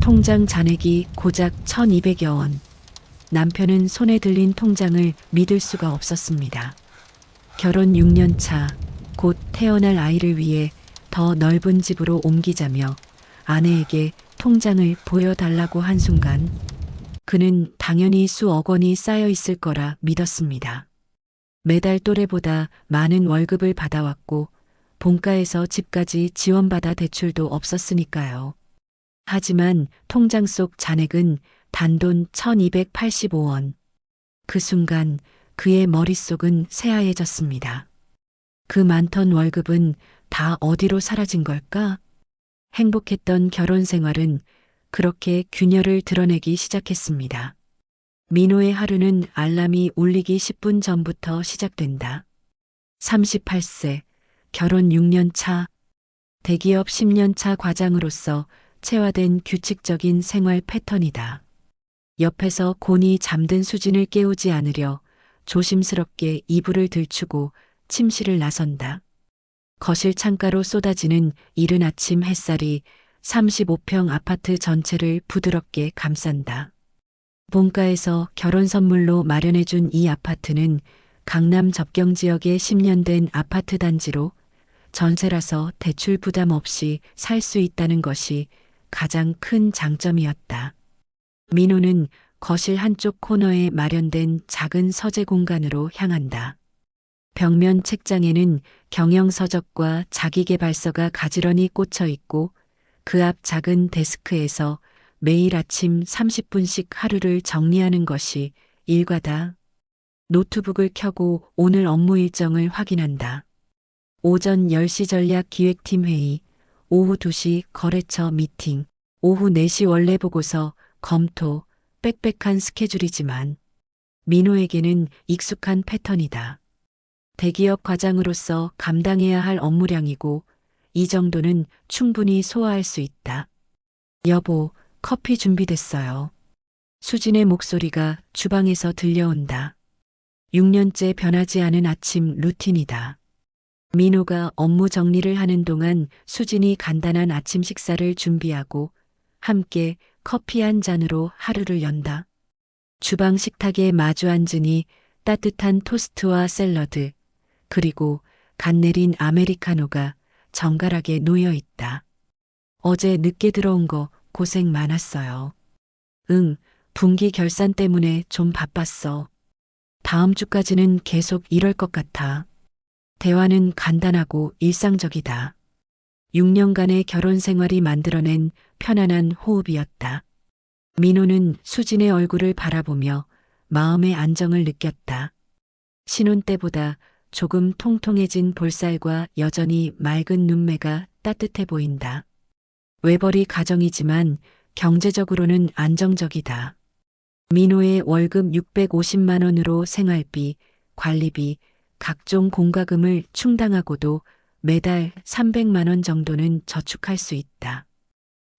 통장 잔액이 고작 1,200여 원. 남편은 손에 들린 통장을 믿을 수가 없었습니다. 결혼 6년 차, 곧 태어날 아이를 위해 더 넓은 집으로 옮기자며 아내에게 통장을 보여달라고 한 순간 그는 당연히 수억 원이 쌓여 있을 거라 믿었습니다. 매달 또래보다 많은 월급을 받아왔고 본가에서 집까지 지원받아 대출도 없었으니까요. 하지만 통장 속 잔액은 단돈 1,285원. 그 순간 그의 머릿속은 새하얘졌습니다. 그 많던 월급은 다 어디로 사라진 걸까? 행복했던 결혼 생활은 그렇게 균열을 드러내기 시작했습니다. 민호의 하루는 알람이 울리기 10분 전부터 시작된다. 38세, 결혼 6년 차, 대기업 10년 차 과장으로서 체화된 규칙적인 생활 패턴이다. 옆에서 곤히 잠든 수진을 깨우지 않으려 조심스럽게 이불을 들추고 침실을 나선다. 거실 창가로 쏟아지는 이른 아침 햇살이 35평 아파트 전체를 부드럽게 감싼다. 본가에서 결혼 선물로 마련해준 이 아파트는 강남 접경 지역의 10년 된 아파트 단지로 전세라서 대출 부담 없이 살 수 있다는 것이 가장 큰 장점이었다. 민호는 거실 한쪽 코너에 마련된 작은 서재 공간으로 향한다. 벽면 책장에는 경영서적과 자기계발서가 가지런히 꽂혀 있고 그 앞 작은 데스크에서 매일 아침 30분씩 하루를 정리하는 것이 일과다. 노트북을 켜고 오늘 업무 일정을 확인한다. 오전 10시 전략 기획팀 회의, 오후 2시 거래처 미팅, 오후 4시 원래 보고서 검토, 빽빽한 스케줄이지만 민호에게는 익숙한 패턴이다. 대기업 과장으로서 감당해야 할 업무량이고 이 정도는 충분히 소화할 수 있다. 여보, 커피 준비됐어요. 수진의 목소리가 주방에서 들려온다. 6년째 변하지 않은 아침 루틴이다. 민호가 업무 정리를 하는 동안 수진이 간단한 아침 식사를 준비하고 함께 커피 한 잔으로 하루를 연다. 주방 식탁에 마주 앉으니 따뜻한 토스트와 샐러드, 그리고 갓 내린 아메리카노가 정갈하게 놓여 있다. 어제 늦게 들어온 거 고생 많았어요. 응, 분기 결산 때문에 좀 바빴어. 다음 주까지는 계속 이럴 것 같아. 대화는 간단하고 일상적이다. 6년간의 결혼 생활이 만들어낸 편안한 호흡이었다. 민호는 수진의 얼굴을 바라보며 마음의 안정을 느꼈다. 신혼 때보다 조금 통통해진 볼살과 여전히 맑은 눈매가 따뜻해 보인다. 외벌이 가정이지만 경제적으로는 안정적이다. 민호의 월급 650만 원으로 생활비, 관리비, 각종 공과금을 충당하고도 매달 300만 원 정도는 저축할 수 있다.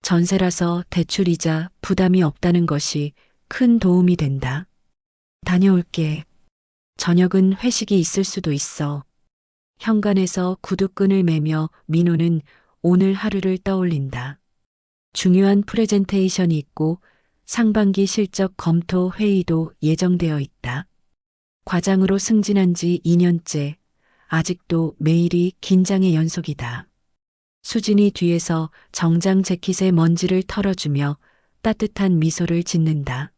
전세라서 대출이자 부담이 없다는 것이 큰 도움이 된다. 다녀올게. 저녁은 회식이 있을 수도 있어. 현관에서 구두끈을 매며 민호는 오늘 하루를 떠올린다. 중요한 프레젠테이션이 있고 상반기 실적 검토 회의도 예정되어 있다. 과장으로 승진한 지 2년째, 아직도 매일이 긴장의 연속이다. 수진이 뒤에서 정장 재킷의 먼지를 털어주며 따뜻한 미소를 짓는다.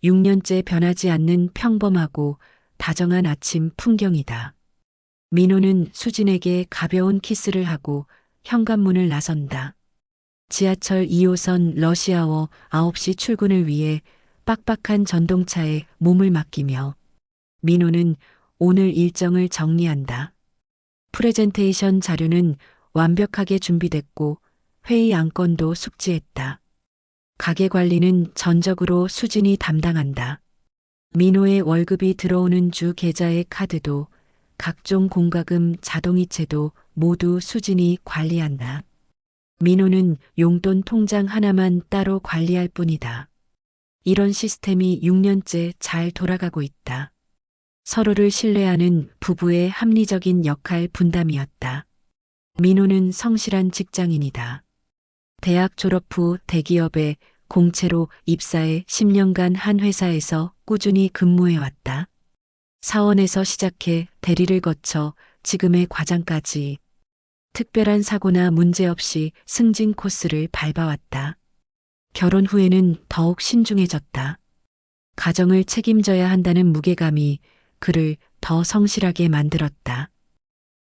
6년째 변하지 않는 평범하고 다정한 아침 풍경이다. 민호는 수진에게 가벼운 키스를 하고 현관문을 나선다. 지하철 2호선 러시아워 9시 출근을 위해 빡빡한 전동차에 몸을 맡기며 민호는 오늘 일정을 정리한다. 프레젠테이션 자료는 완벽하게 준비됐고 회의 안건도 숙지했다. 가게 관리는 전적으로 수진이 담당한다. 민호의 월급이 들어오는 주 계좌의 카드도 각종 공과금 자동이체도 모두 수진이 관리한다. 민호는 용돈 통장 하나만 따로 관리할 뿐이다. 이런 시스템이 6년째 잘 돌아가고 있다. 서로를 신뢰하는 부부의 합리적인 역할 분담이었다. 민호는 성실한 직장인이다. 대학 졸업 후 대기업에 공채로 입사해 10년간 한 회사에서 꾸준히 근무해왔다. 사원에서 시작해 대리를 거쳐 지금의 과장까지 특별한 사고나 문제 없이 승진 코스를 밟아왔다. 결혼 후에는 더욱 신중해졌다. 가정을 책임져야 한다는 무게감이 그를 더 성실하게 만들었다.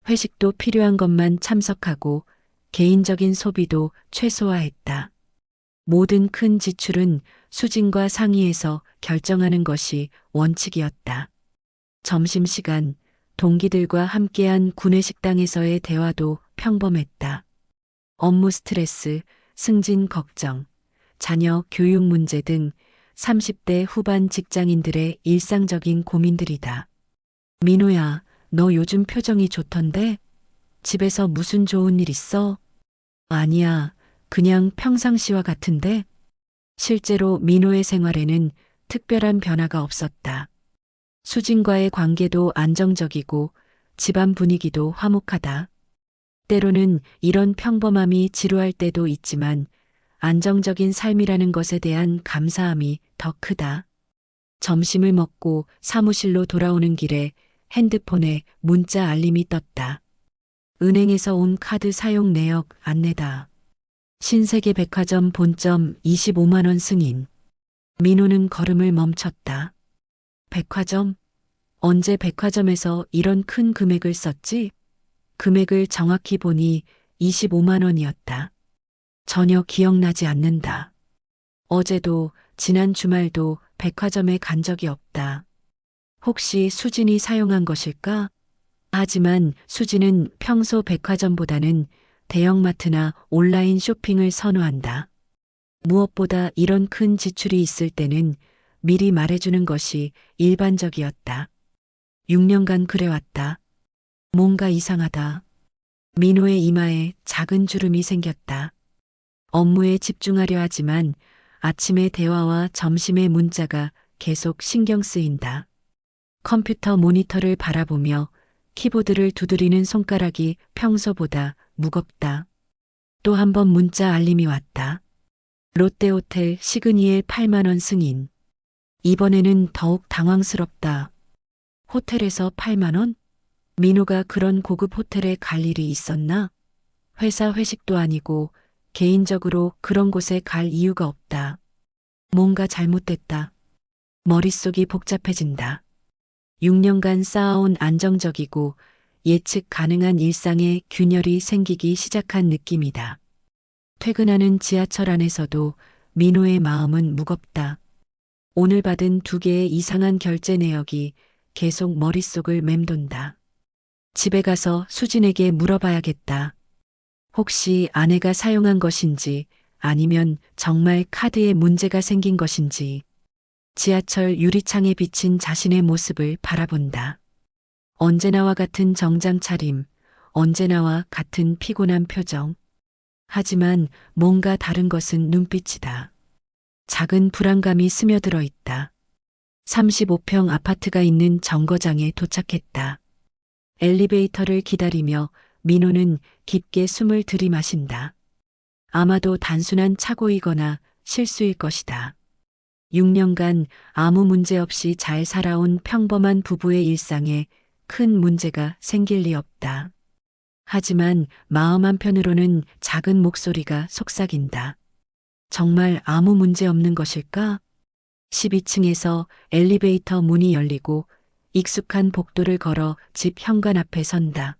회식도 필요한 것만 참석하고 개인적인 소비도 최소화했다. 모든 큰 지출은 수진과 상의해서 결정하는 것이 원칙이었다. 점심시간 동기들과 함께한 구내식당에서의 대화도 평범했다. 업무 스트레스, 승진 걱정, 자녀 교육 문제 등 30대 후반 직장인들의 일상적인 고민들이다. 민호야, 너 요즘 표정이 좋던데? 집에서 무슨 좋은 일 있어? 아니야, 그냥 평상시와 같은데? 실제로 민호의 생활에는 특별한 변화가 없었다. 수진과의 관계도 안정적이고 집안 분위기도 화목하다. 때로는 이런 평범함이 지루할 때도 있지만 안정적인 삶이라는 것에 대한 감사함이 더 크다. 점심을 먹고 사무실로 돌아오는 길에 핸드폰에 문자 알림이 떴다. 은행에서 온 카드 사용 내역 안내다. 신세계 백화점 본점 25만 원 승인. 민호는 걸음을 멈췄다. 백화점? 언제 백화점에서 이런 큰 금액을 썼지? 금액을 정확히 보니 25만 원이었다. 전혀 기억나지 않는다. 어제도 지난 주말도 백화점에 간 적이 없다. 혹시 수진이 사용한 것일까? 하지만 수진은 평소 백화점보다는 대형마트나 온라인 쇼핑을 선호한다. 무엇보다 이런 큰 지출이 있을 때는 미리 말해주는 것이 일반적이었다. 6년간 그래왔다. 뭔가 이상하다. 민호의 이마에 작은 주름이 생겼다. 업무에 집중하려 하지만 아침의 대화와 점심의 문자가 계속 신경 쓰인다. 컴퓨터 모니터를 바라보며 키보드를 두드리는 손가락이 평소보다 무겁다. 또 한 번 문자 알림이 왔다. 롯데호텔 시그니엘 8만 원 승인. 이번에는 더욱 당황스럽다. 호텔에서 8만 원? 민호가 그런 고급 호텔에 갈 일이 있었나? 회사 회식도 아니고 개인적으로 그런 곳에 갈 이유가 없다. 뭔가 잘못됐다. 머릿속이 복잡해진다. 6년간 쌓아온 안정적이고 예측 가능한 일상에 균열이 생기기 시작한 느낌이다. 퇴근하는 지하철 안에서도 민호의 마음은 무겁다. 오늘 받은 2개의 이상한 결제 내역이 계속 머릿속을 맴돈다. 집에 가서 수진에게 물어봐야겠다. 혹시 아내가 사용한 것인지 아니면 정말 카드에 문제가 생긴 것인지. 지하철 유리창에 비친 자신의 모습을 바라본다. 언제나와 같은 정장 차림, 언제나와 같은 피곤한 표정. 하지만 뭔가 다른 것은 눈빛이다. 작은 불안감이 스며들어 있다. 35평 아파트가 있는 정거장에 도착했다. 엘리베이터를 기다리며 민호는 깊게 숨을 들이마신다. 아마도 단순한 착오이거나 실수일 것이다. 6년간 아무 문제 없이 잘 살아온 평범한 부부의 일상에 큰 문제가 생길 리 없다. 하지만 마음 한편으로는 작은 목소리가 속삭인다. 정말 아무 문제 없는 것일까? 12층에서 엘리베이터 문이 열리고 익숙한 복도를 걸어 집 현관 앞에 선다.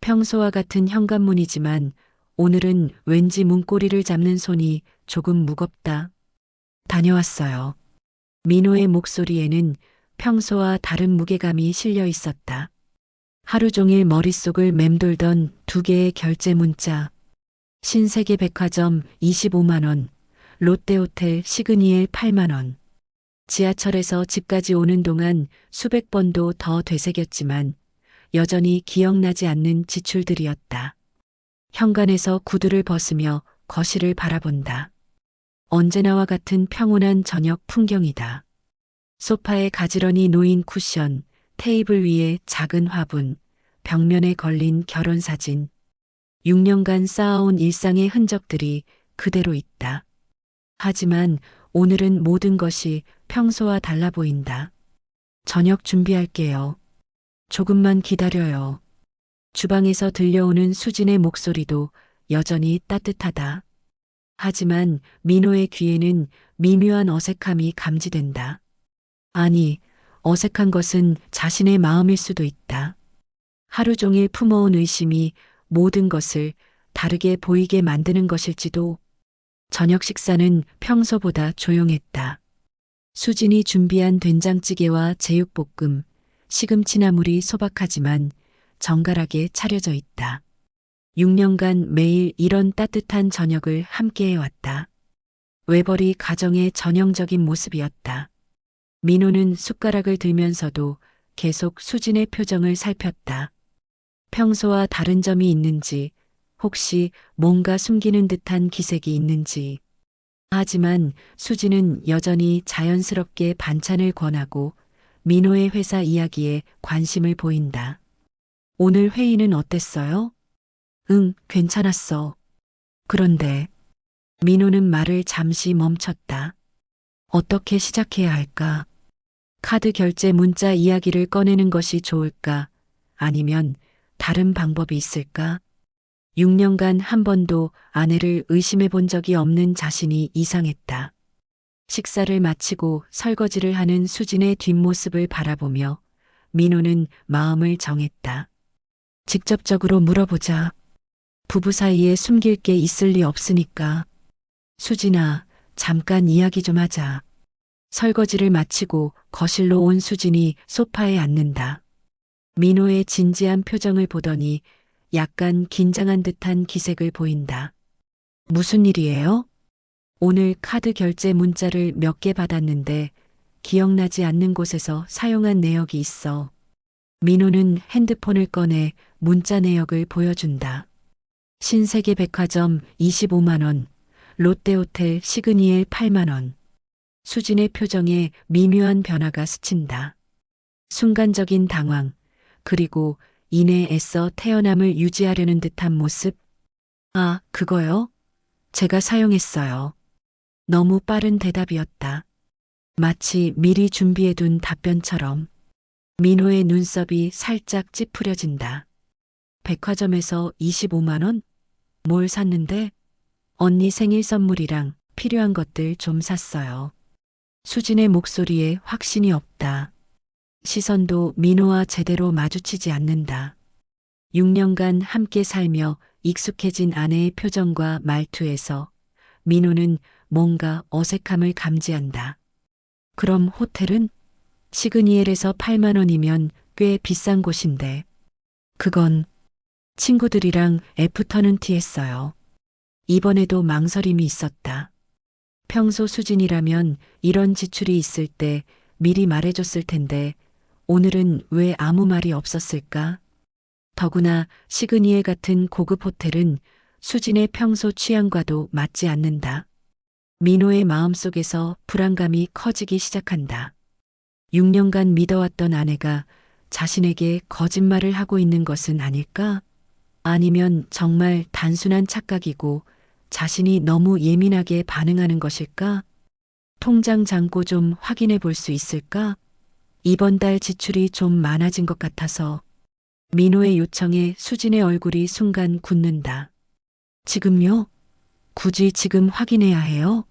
평소와 같은 현관문이지만 오늘은 왠지 문고리를 잡는 손이 조금 무겁다. 다녀왔어요. 민호의 목소리에는 평소와 다른 무게감이 실려 있었다. 하루 종일 머릿속을 맴돌던 2개의 결제 문자. 신세계 백화점 25만 원, 롯데호텔 시그니엘 8만 원. 지하철에서 집까지 오는 동안 수백 번도 더 되새겼지만 여전히 기억나지 않는 지출들이었다. 현관에서 구두를 벗으며 거실을 바라본다. 언제나와 같은 평온한 저녁 풍경이다. 소파에 가지런히 놓인 쿠션, 테이블 위에 작은 화분, 벽면에 걸린 결혼사진. 6년간 쌓아온 일상의 흔적들이 그대로 있다. 하지만 오늘은 모든 것이 평소와 달라 보인다. 저녁 준비할게요. 조금만 기다려요. 주방에서 들려오는 수진의 목소리도 여전히 따뜻하다. 하지만 민호의 귀에는 미묘한 어색함이 감지된다. 아니, 어색한 것은 자신의 마음일 수도 있다. 하루 종일 품어온 의심이 모든 것을 다르게 보이게 만드는 것일지도. 저녁 식사는 평소보다 조용했다. 수진이 준비한 된장찌개와 제육볶음, 시금치나물이 소박하지만 정갈하게 차려져 있다. 6년간 매일 이런 따뜻한 저녁을 함께해 왔다. 외벌이 가정의 전형적인 모습이었다. 민호는 숟가락을 들면서도 계속 수진의 표정을 살폈다. 평소와 다른 점이 있는지, 혹시 뭔가 숨기는 듯한 기색이 있는지. 하지만 수진은 여전히 자연스럽게 반찬을 권하고 민호의 회사 이야기에 관심을 보인다. 오늘 회의는 어땠어요? 응, 괜찮았어. 그런데 민호는 말을 잠시 멈췄다. 어떻게 시작해야 할까? 카드 결제 문자 이야기를 꺼내는 것이 좋을까? 아니면 다른 방법이 있을까? 6년간 한 번도 아내를 의심해 본 적이 없는 자신이 이상했다. 식사를 마치고 설거지를 하는 수진의 뒷모습을 바라보며 민호는 마음을 정했다. 직접적으로 물어보자. 부부 사이에 숨길 게 있을 리 없으니까. 수진아, 잠깐 이야기 좀 하자. 설거지를 마치고 거실로 온 수진이 소파에 앉는다. 민호의 진지한 표정을 보더니 약간 긴장한 듯한 기색을 보인다. 무슨 일이에요? 오늘 카드 결제 문자를 몇 개 받았는데 기억나지 않는 곳에서 사용한 내역이 있어. 민호는 핸드폰을 꺼내 문자 내역을 보여준다. 신세계백화점 25만 원, 롯데호텔 시그니엘 8만 원. 수진의 표정에 미묘한 변화가 스친다. 순간적인 당황, 그리고 이내 애써 태어남을 유지하려는 듯한 모습. 아, 그거요? 제가 사용했어요. 너무 빠른 대답이었다. 마치 미리 준비해둔 답변처럼. 민호의 눈썹이 살짝 찌푸려진다. 백화점에서 25만 원? 뭘 샀는데? 언니 생일 선물이랑 필요한 것들 좀 샀어요. 수진의 목소리에 확신이 없다. 시선도 민호와 제대로 마주치지 않는다. 6년간 함께 살며 익숙해진 아내의 표정과 말투에서 민호는 뭔가 어색함을 감지한다. 그럼 호텔은? 시그니엘에서 8만 원이면 꽤 비싼 곳인데. 그건 친구들이랑 애프터눈티 했어요. 이번에도 망설임이 있었다. 평소 수진이라면 이런 지출이 있을 때 미리 말해줬을 텐데 오늘은 왜 아무 말이 없었을까? 더구나 시그니엘 같은 고급 호텔은 수진의 평소 취향과도 맞지 않는다. 민호의 마음속에서 불안감이 커지기 시작한다. 6년간 믿어왔던 아내가 자신에게 거짓말을 하고 있는 것은 아닐까? 아니면 정말 단순한 착각이고 자신이 너무 예민하게 반응하는 것일까? 통장 잔고 좀 확인해 볼 수 있을까? 이번 달 지출이 좀 많아진 것 같아서. 민호의 요청에 수진의 얼굴이 순간 굳는다. 지금요? 굳이 지금 확인해야 해요?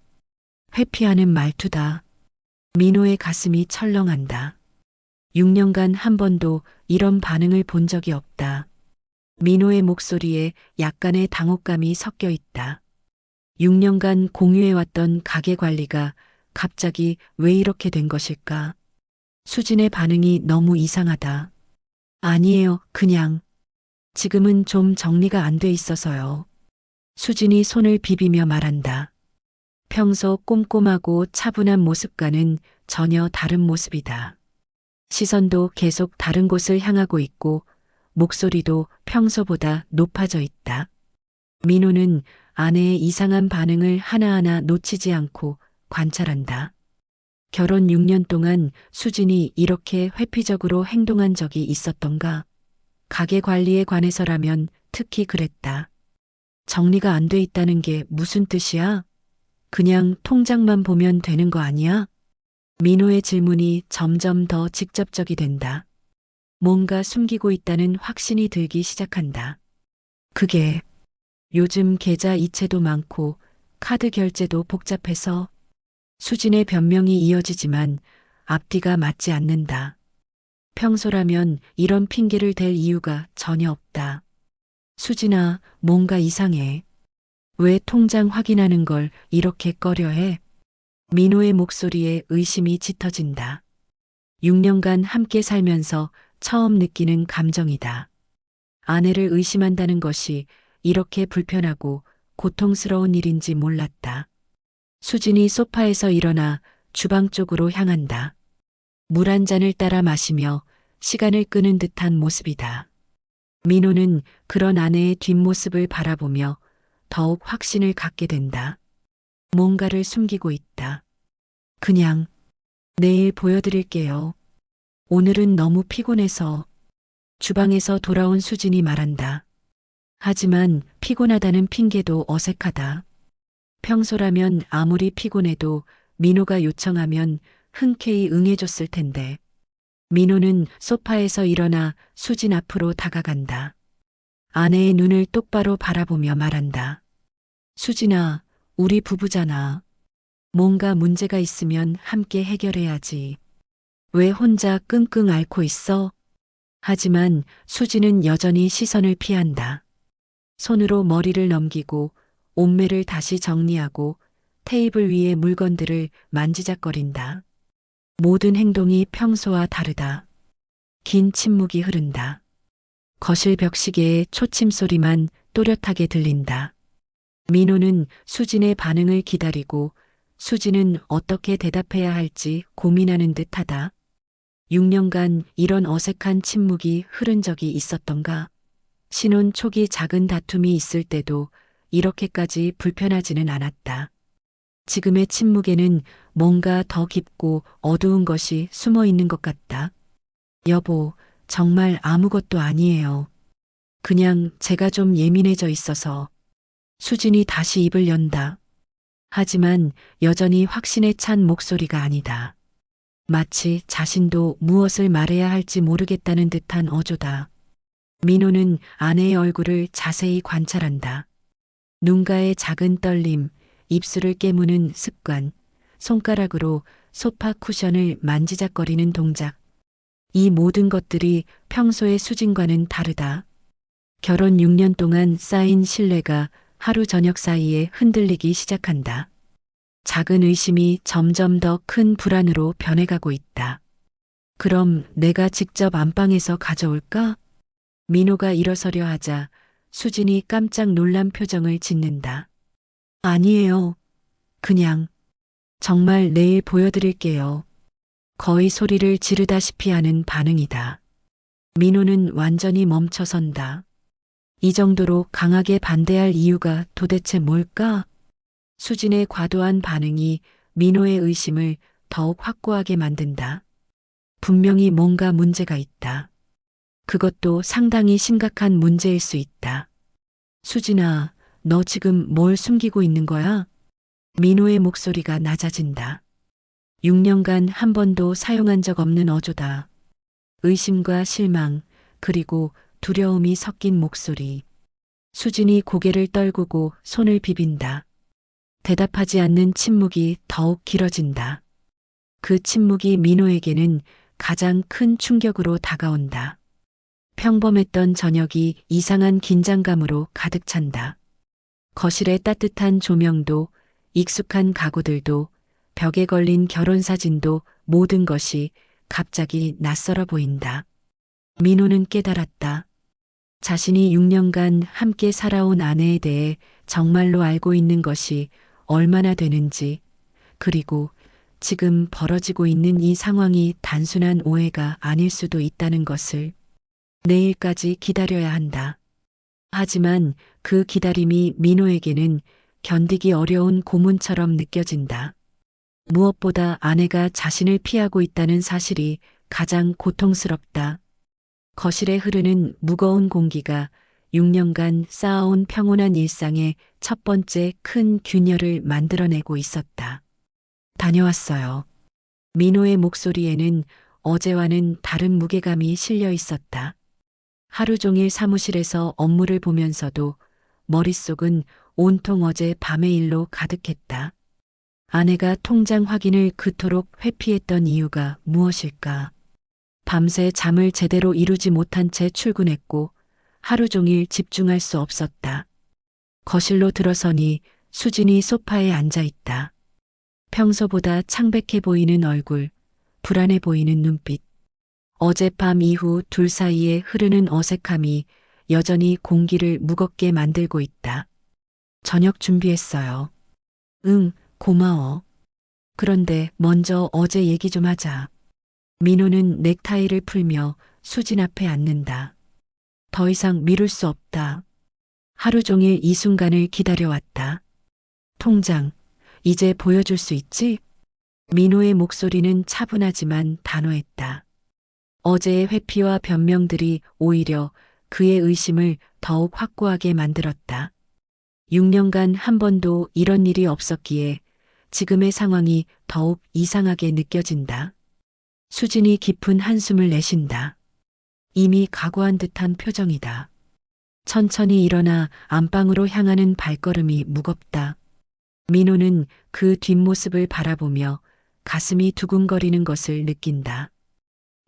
회피하는 말투다. 민호의 가슴이 철렁한다. 6년간 한 번도 이런 반응을 본 적이 없다. 민호의 목소리에 약간의 당혹감이 섞여 있다. 6년간 공유해왔던 가게 관리가 갑자기 왜 이렇게 된 것일까? 수진의 반응이 너무 이상하다. 아니에요, 그냥. 지금은 좀 정리가 안 돼 있어서요. 수진이 손을 비비며 말한다. 평소 꼼꼼하고 차분한 모습과는 전혀 다른 모습이다. 시선도 계속 다른 곳을 향하고 있고 목소리도 평소보다 높아져 있다. 민호는 아내의 이상한 반응을 하나하나 놓치지 않고 관찰한다. 결혼 6년 동안 수진이 이렇게 회피적으로 행동한 적이 있었던가? 가게 관리에 관해서라면 특히 그랬다. 정리가 안 돼 있다는 게 무슨 뜻이야? 그냥 통장만 보면 되는 거 아니야? 민호의 질문이 점점 더 직접적이 된다. 뭔가 숨기고 있다는 확신이 들기 시작한다. 그게 요즘 계좌 이체도 많고 카드 결제도 복잡해서 수진의 변명이 이어지지만 앞뒤가 맞지 않는다. 평소라면 이런 핑계를 댈 이유가 전혀 없다. 수진아, 뭔가 이상해. 왜 통장 확인하는 걸 이렇게 꺼려해? 민호의 목소리에 의심이 짙어진다. 6년간 함께 살면서 처음 느끼는 감정이다. 아내를 의심한다는 것이 이렇게 불편하고 고통스러운 일인지 몰랐다. 수진이 소파에서 일어나 주방 쪽으로 향한다. 물 한 잔을 따라 마시며 시간을 끄는 듯한 모습이다. 민호는 그런 아내의 뒷모습을 바라보며 더욱 확신을 갖게 된다. 뭔가를 숨기고 있다. 그냥 내일 보여드릴게요. 오늘은 너무 피곤해서. 주방에서 돌아온 수진이 말한다. 하지만 피곤하다는 핑계도 어색하다. 평소라면 아무리 피곤해도 민호가 요청하면 흔쾌히 응해줬을 텐데. 민호는 소파에서 일어나 수진 앞으로 다가간다. 아내의 눈을 똑바로 바라보며 말한다. 수진아, 우리 부부잖아. 뭔가 문제가 있으면 함께 해결해야지. 왜 혼자 끙끙 앓고 있어? 하지만 수진은 여전히 시선을 피한다. 손으로 머리를 넘기고 옷매를 다시 정리하고 테이블 위의 물건들을 만지작거린다. 모든 행동이 평소와 다르다. 긴 침묵이 흐른다. 거실 벽시계의 초침 소리만 또렷하게 들린다. 민호는 수진의 반응을 기다리고 수진은 어떻게 대답해야 할지 고민하는 듯하다. 6년간 이런 어색한 침묵이 흐른 적이 있었던가? 신혼 초기 작은 다툼이 있을 때도 이렇게까지 불편하지는 않았다. 지금의 침묵에는 뭔가 더 깊고 어두운 것이 숨어 있는 것 같다. 여보, 정말 아무것도 아니에요. 그냥 제가 좀 예민해져 있어서. 수진이 다시 입을 연다. 하지만 여전히 확신에 찬 목소리가 아니다. 마치 자신도 무엇을 말해야 할지 모르겠다는 듯한 어조다. 민호는 아내의 얼굴을 자세히 관찰한다. 눈가의 작은 떨림, 입술을 깨무는 습관, 손가락으로 소파 쿠션을 만지작거리는 동작. 이 모든 것들이 평소의 수진과는 다르다. 결혼 6년 동안 쌓인 신뢰가 하루 저녁 사이에 흔들리기 시작한다. 작은 의심이 점점 더 큰 불안으로 변해가고 있다. 그럼 내가 직접 안방에서 가져올까? 민호가 일어서려 하자 수진이 깜짝 놀란 표정을 짓는다. 아니에요. 그냥 정말 내일 보여드릴게요. 거의 소리를 지르다시피 하는 반응이다. 민호는 완전히 멈춰선다. 이 정도로 강하게 반대할 이유가 도대체 뭘까? 수진의 과도한 반응이 민호의 의심을 더욱 확고하게 만든다. 분명히 뭔가 문제가 있다. 그것도 상당히 심각한 문제일 수 있다. 수진아, 너 지금 뭘 숨기고 있는 거야? 민호의 목소리가 낮아진다. 6년간 한 번도 사용한 적 없는 어조다. 의심과 실망, 그리고 두려움이 섞인 목소리. 수진이 고개를 떨구고 손을 비빈다. 대답하지 않는 침묵이 더욱 길어진다. 그 침묵이 민호에게는 가장 큰 충격으로 다가온다. 평범했던 저녁이 이상한 긴장감으로 가득 찬다. 거실의 따뜻한 조명도, 익숙한 가구들도, 벽에 걸린 결혼사진도 모든 것이 갑자기 낯설어 보인다. 민호는 깨달았다. 자신이 6년간 함께 살아온 아내에 대해 정말로 알고 있는 것이 얼마나 되는지, 그리고 지금 벌어지고 있는 이 상황이 단순한 오해가 아닐 수도 있다는 것을. 내일까지 기다려야 한다. 하지만 그 기다림이 민호에게는 견디기 어려운 고문처럼 느껴진다. 무엇보다 아내가 자신을 피하고 있다는 사실이 가장 고통스럽다. 거실에 흐르는 무거운 공기가 6년간 쌓아온 평온한 일상의 첫 번째 큰 균열을 만들어내고 있었다. 다녀왔어요. 민호의 목소리에는 어제와는 다른 무게감이 실려 있었다. 하루 종일 사무실에서 업무를 보면서도 머릿속은 온통 어제 밤의 일로 가득했다. 아내가 통장 확인을 그토록 회피했던 이유가 무엇일까? 밤새 잠을 제대로 이루지 못한 채 출근했고 하루 종일 집중할 수 없었다. 거실로 들어서니 수진이 소파에 앉아 있다. 평소보다 창백해 보이는 얼굴, 불안해 보이는 눈빛. 어젯밤 이후 둘 사이에 흐르는 어색함이 여전히 공기를 무겁게 만들고 있다. 저녁 준비했어요. 응, 고마워. 그런데 먼저 어제 얘기 좀 하자. 민호는 넥타이를 풀며 수진 앞에 앉는다. 더 이상 미룰 수 없다. 하루 종일 이 순간을 기다려왔다. 통장, 이제 보여줄 수 있지? 민호의 목소리는 차분하지만 단호했다. 어제의 회피와 변명들이 오히려 그의 의심을 더욱 확고하게 만들었다. 6년간 한 번도 이런 일이 없었기에 지금의 상황이 더욱 이상하게 느껴진다. 수진이 깊은 한숨을 내쉰다. 이미 각오한 듯한 표정이다. 천천히 일어나 안방으로 향하는 발걸음이 무겁다. 민호는 그 뒷모습을 바라보며 가슴이 두근거리는 것을 느낀다.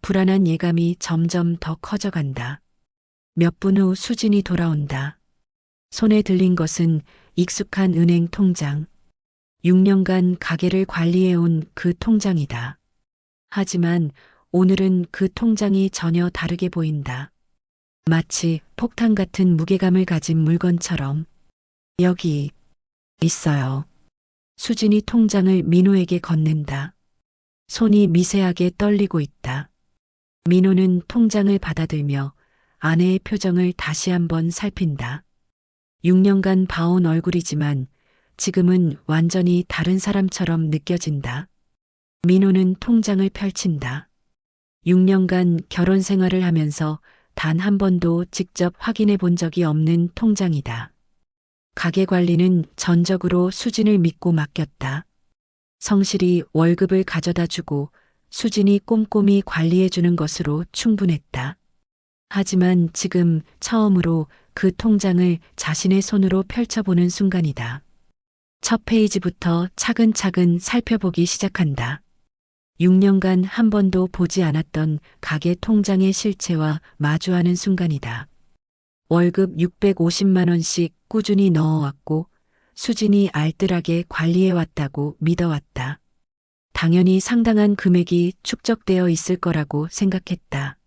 불안한 예감이 점점 더 커져간다. 몇 분 후 수진이 돌아온다. 손에 들린 것은 익숙한 은행 통장. 6년간 가게를 관리해온 그 통장이다. 하지만 오늘은 그 통장이 전혀 다르게 보인다. 마치 폭탄 같은 무게감을 가진 물건처럼. 여기 있어요. 수진이 통장을 민호에게 건넨다. 손이 미세하게 떨리고 있다. 민호는 통장을 받아들며 아내의 표정을 다시 한번 살핀다. 6년간 봐온 얼굴이지만 지금은 완전히 다른 사람처럼 느껴진다. 민호는 통장을 펼친다. 6년간 결혼 생활을 하면서 단 한 번도 직접 확인해 본 적이 없는 통장이다. 가게 관리는 전적으로 수진을 믿고 맡겼다. 성실히 월급을 가져다 주고 수진이 꼼꼼히 관리해 주는 것으로 충분했다. 하지만 지금 처음으로 그 통장을 자신의 손으로 펼쳐보는 순간이다. 첫 페이지부터 차근차근 살펴보기 시작한다. 6년간 한 번도 보지 않았던 가게 통장의 실체와 마주하는 순간이다. 월급 650만 원씩 꾸준히 넣어왔고 수진이 알뜰하게 관리해왔다고 믿어왔다. 당연히 상당한 금액이 축적되어 있을 거라고 생각했다.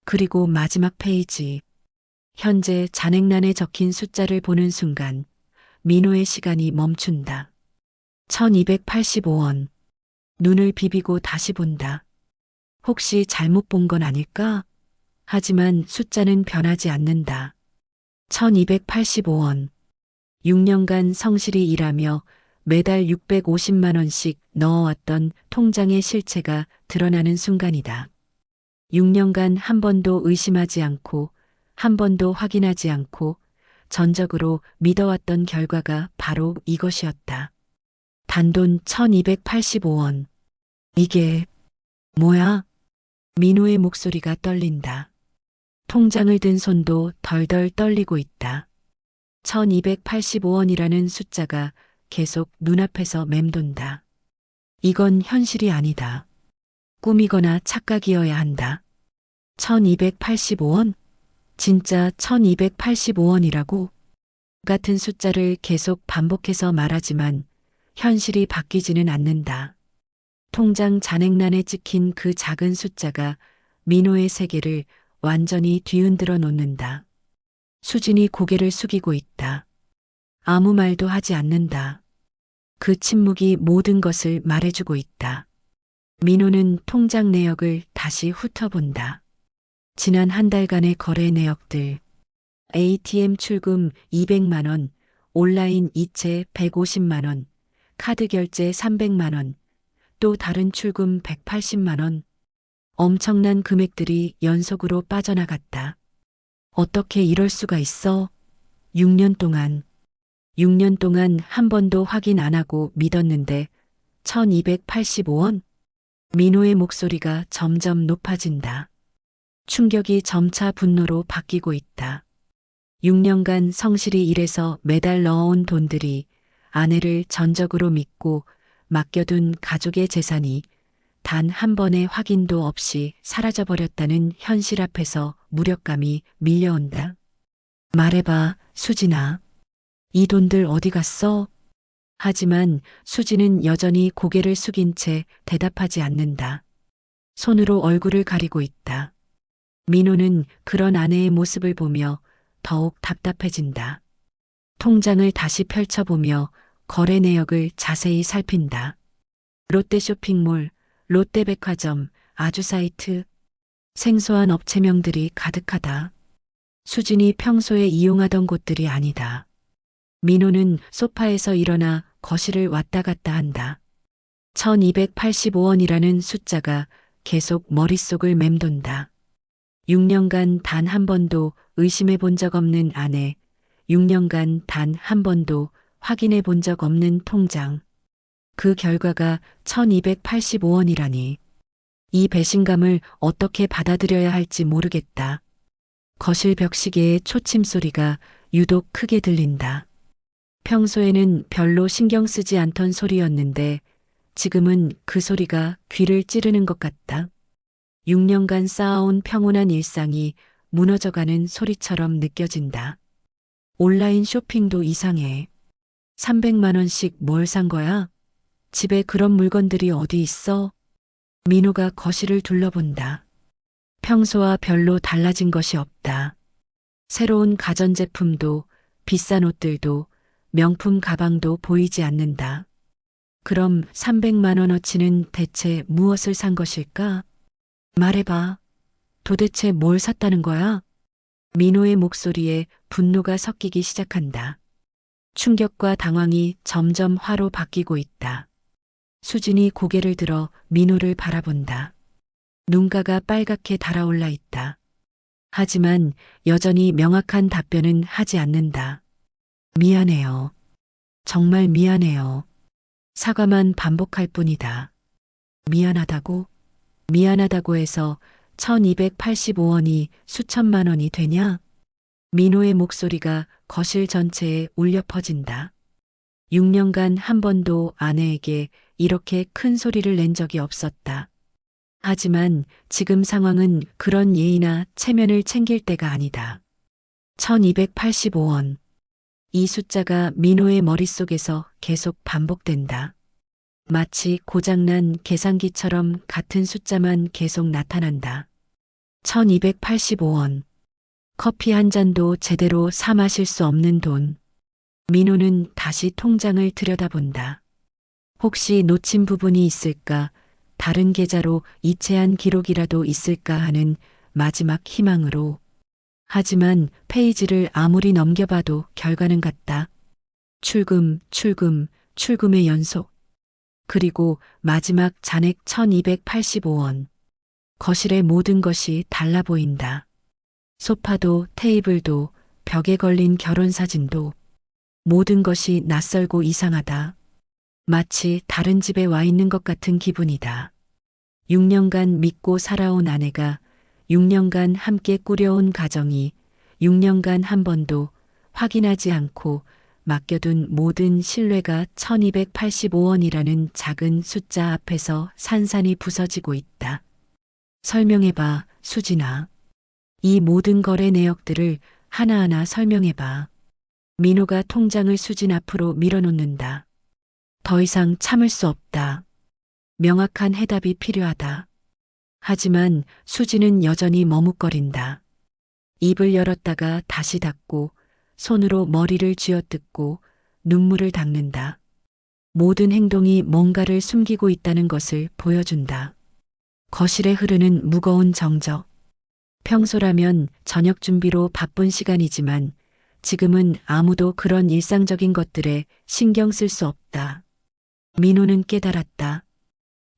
그리고 마지막 페이지. 현재 잔액란에 적힌 숫자를 보는 순간 민호의 시간이 멈춘다. 1285원. 눈을 비비고 다시 본다. 혹시 잘못 본 건 아닐까? 하지만 숫자는 변하지 않는다. 1285원. 6년간 성실히 일하며 매달 650만 원씩 넣어왔던 통장의 실체가 드러나는 순간이다. 6년간 한 번도 의심하지 않고 한 번도 확인하지 않고 전적으로 믿어왔던 결과가 바로 이것이었다. 단돈 1285원. 이게 뭐야? 민호의 목소리가 떨린다. 통장을 든 손도 덜덜 떨리고 있다. 1285원이라는 숫자가 계속 눈앞에서 맴돈다. 이건 현실이 아니다. 꿈이거나 착각이어야 한다. 1285원? 진짜 1285원이라고? 같은 숫자를 계속 반복해서 말하지만 현실이 바뀌지는 않는다. 통장 잔액란에 찍힌 그 작은 숫자가 민호의 세계를 완전히 뒤흔들어 놓는다. 수진이 고개를 숙이고 있다. 아무 말도 하지 않는다. 그 침묵이 모든 것을 말해주고 있다. 민호는 통장 내역을 다시 훑어본다. 지난 한 달간의 거래 내역들. ATM 출금 200만 원, 온라인 이체 150만 원, 카드 결제 300만 원, 또 다른 출금 180만 원. 엄청난 금액들이 연속으로 빠져나갔다. 어떻게 이럴 수가 있어? 6년 동안, 6년 동안 한 번도 확인 안 하고 믿었는데 1285원? 민호의 목소리가 점점 높아진다. 충격이 점차 분노로 바뀌고 있다. 6년간 성실히 일해서 매달 넣어온 돈들이 아내를 전적으로 믿고 맡겨둔 가족의 재산이 단 한 번의 확인도 없이 사라져버렸다는 현실 앞에서 무력감이 밀려온다. 말해봐, 수진아. 이 돈들 어디 갔어? 하지만 수진은 여전히 고개를 숙인 채 대답하지 않는다. 손으로 얼굴을 가리고 있다. 민호는 그런 아내의 모습을 보며 더욱 답답해진다. 통장을 다시 펼쳐보며 거래 내역을 자세히 살핀다. 롯데 쇼핑몰, 롯데백화점, 아주사이트, 생소한 업체명들이 가득하다. 수진이 평소에 이용하던 곳들이 아니다. 민호는 소파에서 일어나 거실을 왔다 갔다 한다. 1285원이라는 숫자가 계속 머릿속을 맴돈다. 6년간 단 한 번도 의심해 본 적 없는 아내, 6년간 단 한 번도 확인해 본 적 없는 통장. 그 결과가 1285원이라니. 이 배신감을 어떻게 받아들여야 할지 모르겠다. 거실 벽시계의 초침 소리가 유독 크게 들린다. 평소에는 별로 신경 쓰지 않던 소리였는데 지금은 그 소리가 귀를 찌르는 것 같다. 6년간 쌓아온 평온한 일상이 무너져가는 소리처럼 느껴진다. 온라인 쇼핑도 이상해. 300만 원씩 뭘 산 거야? 집에 그런 물건들이 어디 있어? 민호가 거실을 둘러본다. 평소와 별로 달라진 것이 없다. 새로운 가전제품도 비싼 옷들도 명품 가방도 보이지 않는다. 그럼 300만 원어치는 대체 무엇을 산 것일까? 말해봐. 도대체 뭘 샀다는 거야? 민호의 목소리에 분노가 섞이기 시작한다. 충격과 당황이 점점 화로 바뀌고 있다. 수진이 고개를 들어 민호를 바라본다. 눈가가 빨갛게 달아올라 있다. 하지만 여전히 명확한 답변은 하지 않는다. 미안해요. 정말 미안해요. 사과만 반복할 뿐이다. 미안하다고? 미안하다고 해서 1285원이 수천만 원이 되냐? 민호의 목소리가 거실 전체에 울려 퍼진다. 6년간 한 번도 아내에게 이렇게 큰 소리를 낸 적이 없었다. 하지만 지금 상황은 그런 예의나 체면을 챙길 때가 아니다. 1285원. 이 숫자가 민호의 머릿속에서 계속 반복된다. 마치 고장난 계산기처럼 같은 숫자만 계속 나타난다. 1285원. 커피 한 잔도 제대로 사 마실 수 없는 돈. 민호는 다시 통장을 들여다본다. 혹시 놓친 부분이 있을까, 다른 계좌로 이체한 기록이라도 있을까 하는 마지막 희망으로. 하지만 페이지를 아무리 넘겨봐도 결과는 같다. 출금, 출금, 출금의 연속. 그리고 마지막 잔액 1285원. 거실의 모든 것이 달라 보인다. 소파도 테이블도 벽에 걸린 결혼사진도 모든 것이 낯설고 이상하다. 마치 다른 집에 와 있는 것 같은 기분이다. 6년간 믿고 살아온 아내가 6년간 함께 꾸려온 가정이 6년간 한 번도 확인하지 않고 맡겨둔 모든 신뢰가 1285원이라는 작은 숫자 앞에서 산산이 부서지고 있다. 설명해봐, 수진아. 이 모든 거래 내역들을 하나하나 설명해봐. 민호가 통장을 수진 앞으로 밀어놓는다. 더 이상 참을 수 없다. 명확한 해답이 필요하다. 하지만 수진은 여전히 머뭇거린다. 입을 열었다가 다시 닫고 손으로 머리를 쥐어뜯고 눈물을 닦는다. 모든 행동이 뭔가를 숨기고 있다는 것을 보여준다. 거실에 흐르는 무거운 정적. 평소라면 저녁 준비로 바쁜 시간이지만 지금은 아무도 그런 일상적인 것들에 신경 쓸 수 없다. 민호는 깨달았다.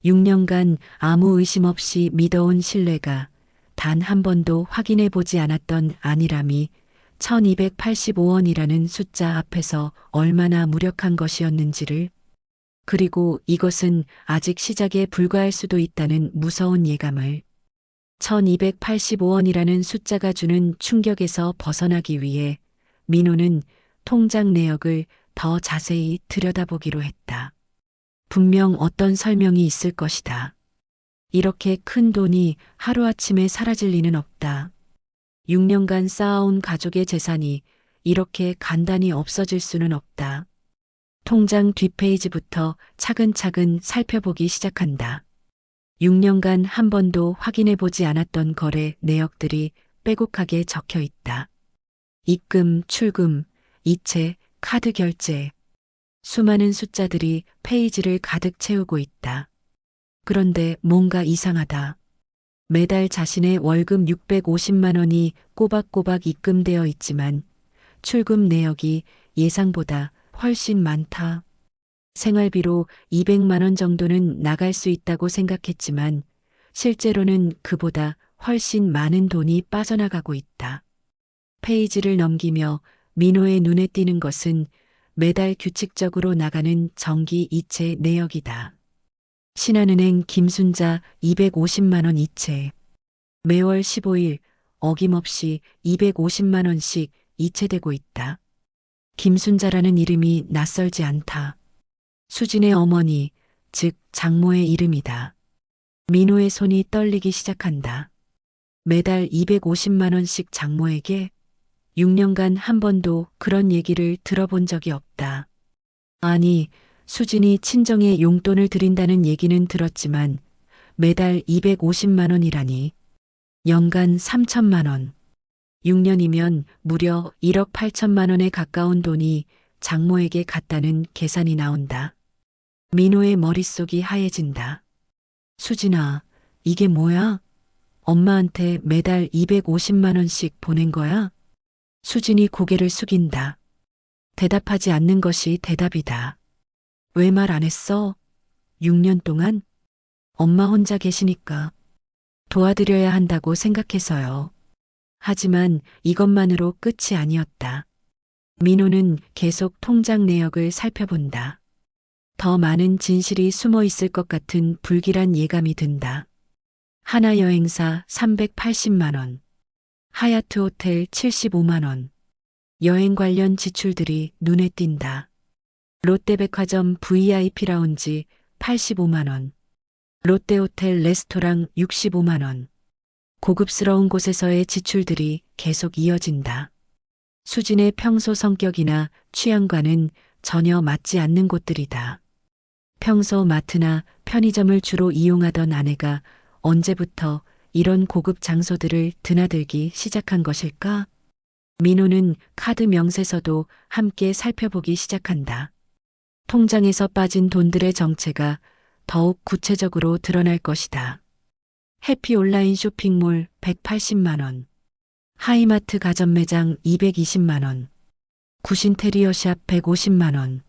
6년간 아무 의심 없이 믿어온 신뢰가 단 한 번도 확인해 보지 않았던 안일함이 1285원이라는 숫자 앞에서 얼마나 무력한 것이었는지를, 그리고 이것은 아직 시작에 불과할 수도 있다는 무서운 예감을, 1285원이라는 숫자가 주는 충격에서 벗어나기 위해 민호는 통장 내역을 더 자세히 들여다보기로 했다. 분명 어떤 설명이 있을 것이다. 이렇게 큰 돈이 하루아침에 사라질 리는 없다. 6년간 쌓아온 가족의 재산이 이렇게 간단히 없어질 수는 없다. 통장 뒷페이지부터 차근차근 살펴보기 시작한다. 6년간 한 번도 확인해 보지 않았던 거래 내역들이 빼곡하게 적혀 있다. 입금, 출금, 이체, 카드 결제. 수많은 숫자들이 페이지를 가득 채우고 있다. 그런데 뭔가 이상하다. 매달 자신의 월급 650만 원이 꼬박꼬박 입금되어 있지만 출금 내역이 예상보다 훨씬 많다. 생활비로 200만 원 정도는 나갈 수 있다고 생각했지만 실제로는 그보다 훨씬 많은 돈이 빠져나가고 있다. 페이지를 넘기며 민호의 눈에 띄는 것은 매달 규칙적으로 나가는 정기 이체 내역이다. 신한은행 김순자 250만 원 이체. 매월 15일 어김없이 250만 원씩 이체되고 있다. 김순자라는 이름이 낯설지 않다. 수진의 어머니, 즉 장모의 이름이다. 민호의 손이 떨리기 시작한다. 매달 250만 원씩 장모에게 6년간 한 번도 그런 얘기를 들어본 적이 없다. 아니, 수진이 친정에 용돈을 드린다는 얘기는 들었지만 매달 250만 원이라니. 연간 3천만 원. 6년이면 무려 1억 8천만 원에 가까운 돈이 장모에게 갔다는 계산이 나온다. 민호의 머릿속이 하얘진다. 수진아, 이게 뭐야? 엄마한테 매달 250만 원씩 보낸 거야? 수진이 고개를 숙인다. 대답하지 않는 것이 대답이다. 왜 말 안 했어? 6년 동안? 엄마 혼자 계시니까 도와드려야 한다고 생각해서요. 하지만 이것만으로 끝이 아니었다. 민호는 계속 통장 내역을 살펴본다. 더 많은 진실이 숨어 있을 것 같은 불길한 예감이 든다. 하나여행사 380만 원, 하얏트 호텔 75만 원, 여행 관련 지출들이 눈에 띈다. 롯데백화점 VIP 라운지 85만 원, 롯데호텔 레스토랑 65만 원. 고급스러운 곳에서의 지출들이 계속 이어진다. 수진의 평소 성격이나 취향과는 전혀 맞지 않는 곳들이다. 평소 마트나 편의점을 주로 이용하던 아내가 언제부터 이런 고급 장소들을 드나들기 시작한 것일까? 민호는 카드 명세서도 함께 살펴보기 시작한다. 통장에서 빠진 돈들의 정체가 더욱 구체적으로 드러날 것이다. 해피 온라인 쇼핑몰 180만 원, 하이마트 가전 매장 220만 원, 구신테리어샵 150만 원,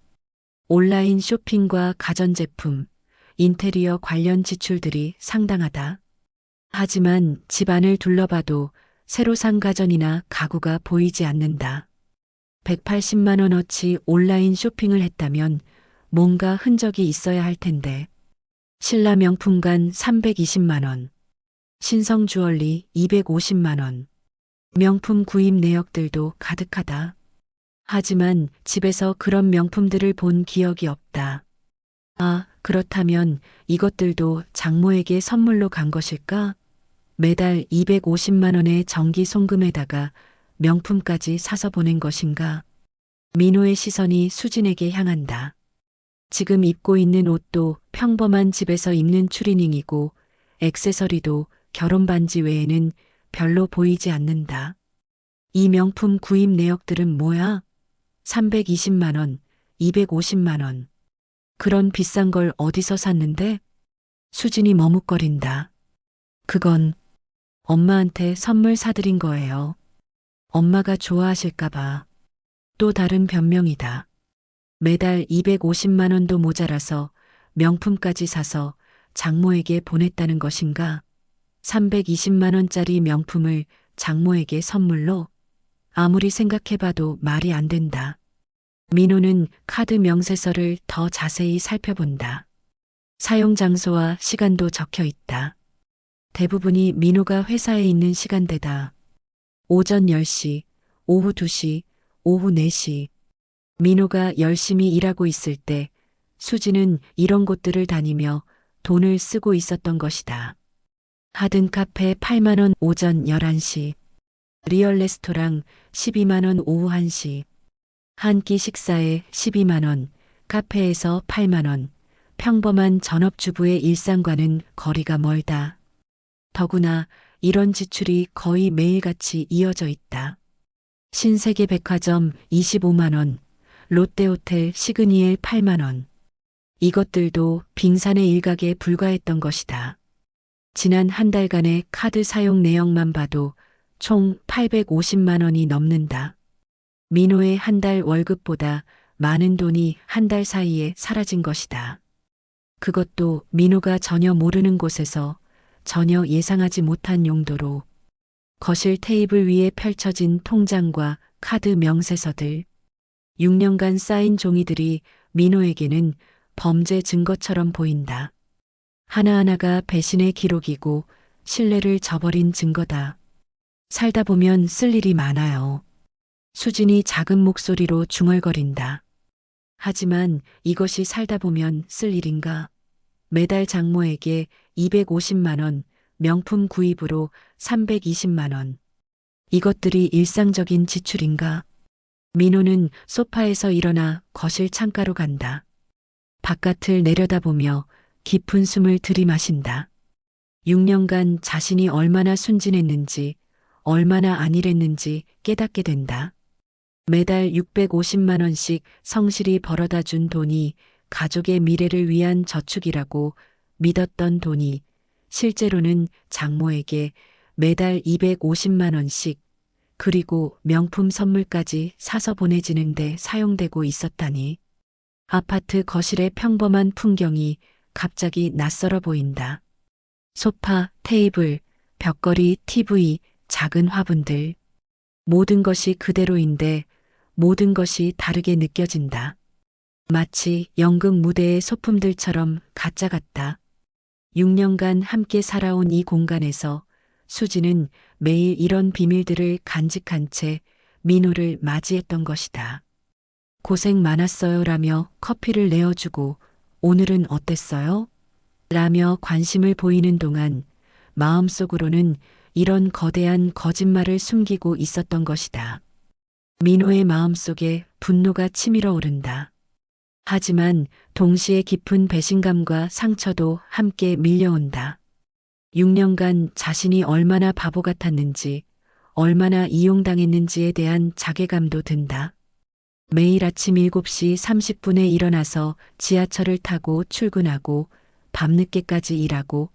온라인 쇼핑과 가전제품, 인테리어 관련 지출들이 상당하다. 하지만 집안을 둘러봐도 새로 산 가전이나 가구가 보이지 않는다. 180만 원어치 온라인 쇼핑을 했다면 뭔가 흔적이 있어야 할 텐데. 신라 명품관 320만 원, 신성 주얼리 250만 원, 명품 구입 내역들도 가득하다. 하지만 집에서 그런 명품들을 본 기억이 없다. 아, 그렇다면 이것들도 장모에게 선물로 간 것일까? 매달 250만 원의 정기 송금에다가 명품까지 사서 보낸 것인가? 민호의 시선이 수진에게 향한다. 지금 입고 있는 옷도 평범한 집에서 입는 추리닝이고 액세서리도 결혼 반지 외에는 별로 보이지 않는다. 이 명품 구입 내역들은 뭐야? 320만 원, 250만 원. 그런 비싼 걸 어디서 샀는데? 수진이 머뭇거린다. 그건 엄마한테 선물 사드린 거예요. 엄마가 좋아하실까봐. 또 다른 변명이다. 매달 250만 원도 모자라서 명품까지 사서 장모에게 보냈다는 것인가? 320만 원짜리 명품을 장모에게 선물로? 아무리 생각해봐도 말이 안 된다. 민호는 카드 명세서를 더 자세히 살펴본다. 사용 장소와 시간도 적혀 있다. 대부분이 민호가 회사에 있는 시간대다. 오전 10시, 오후 2시, 오후 4시. 민호가 열심히 일하고 있을 때 수지는 이런 곳들을 다니며 돈을 쓰고 있었던 것이다. 하든 카페 8만 원 오전 11시. 리얼 레스토랑 12만 원 오후 1시. 한 끼 식사에 12만 원, 카페에서 8만 원. 평범한 전업주부의 일상과는 거리가 멀다. 더구나 이런 지출이 거의 매일같이 이어져 있다. 신세계백화점 25만 원, 롯데호텔 시그니엘 8만 원. 이것들도 빙산의 일각에 불과했던 것이다. 지난 한 달간의 카드 사용 내역만 봐도 총 850만 원이 넘는다. 민호의 한 달 월급보다 많은 돈이 한 달 사이에 사라진 것이다. 그것도 민호가 전혀 모르는 곳에서 전혀 예상하지 못한 용도로. 거실 테이블 위에 펼쳐진 통장과 카드 명세서들. 6년간 쌓인 종이들이 민호에게는 범죄 증거처럼 보인다. 하나하나가 배신의 기록이고 신뢰를 저버린 증거다. 살다 보면 쓸 일이 많아요. 수진이 작은 목소리로 중얼거린다. 하지만 이것이 살다 보면 쓸 일인가? 매달 장모에게 250만 원, 명품 구입으로 320만 원. 이것들이 일상적인 지출인가? 민호는 소파에서 일어나 거실 창가로 간다. 바깥을 내려다보며 깊은 숨을 들이마신다. 6년간 자신이 얼마나 순진했는지, 얼마나 안일했는지 깨닫게 된다. 매달 650만 원씩 성실히 벌어다 준 돈이 가족의 미래를 위한 저축이라고 믿었던 돈이 실제로는 장모에게 매달 250만 원씩 그리고 명품 선물까지 사서 보내지는데 사용되고 있었다니. 아파트 거실의 평범한 풍경이 갑자기 낯설어 보인다. 소파, 테이블, 벽걸이, TV, 작은 화분들. 모든 것이 그대로인데 모든 것이 다르게 느껴진다. 마치 연극 무대의 소품들처럼 가짜 같다. 6년간 함께 살아온 이 공간에서 수지는 매일 이런 비밀들을 간직한 채 민호를 맞이했던 것이다. 고생 많았어요 라며 커피를 내어주고 오늘은 어땠어요? 라며 관심을 보이는 동안 마음속으로는 이런 거대한 거짓말을 숨기고 있었던 것이다. 민호의 마음속에 분노가 치밀어 오른다. 하지만 동시에 깊은 배신감과 상처도 함께 밀려온다. 6년간 자신이 얼마나 바보 같았는지, 얼마나 이용당했는지에 대한 자괴감도 든다. 매일 아침 7시 30분에 일어나서 지하철을 타고 출근하고 밤늦게까지 일하고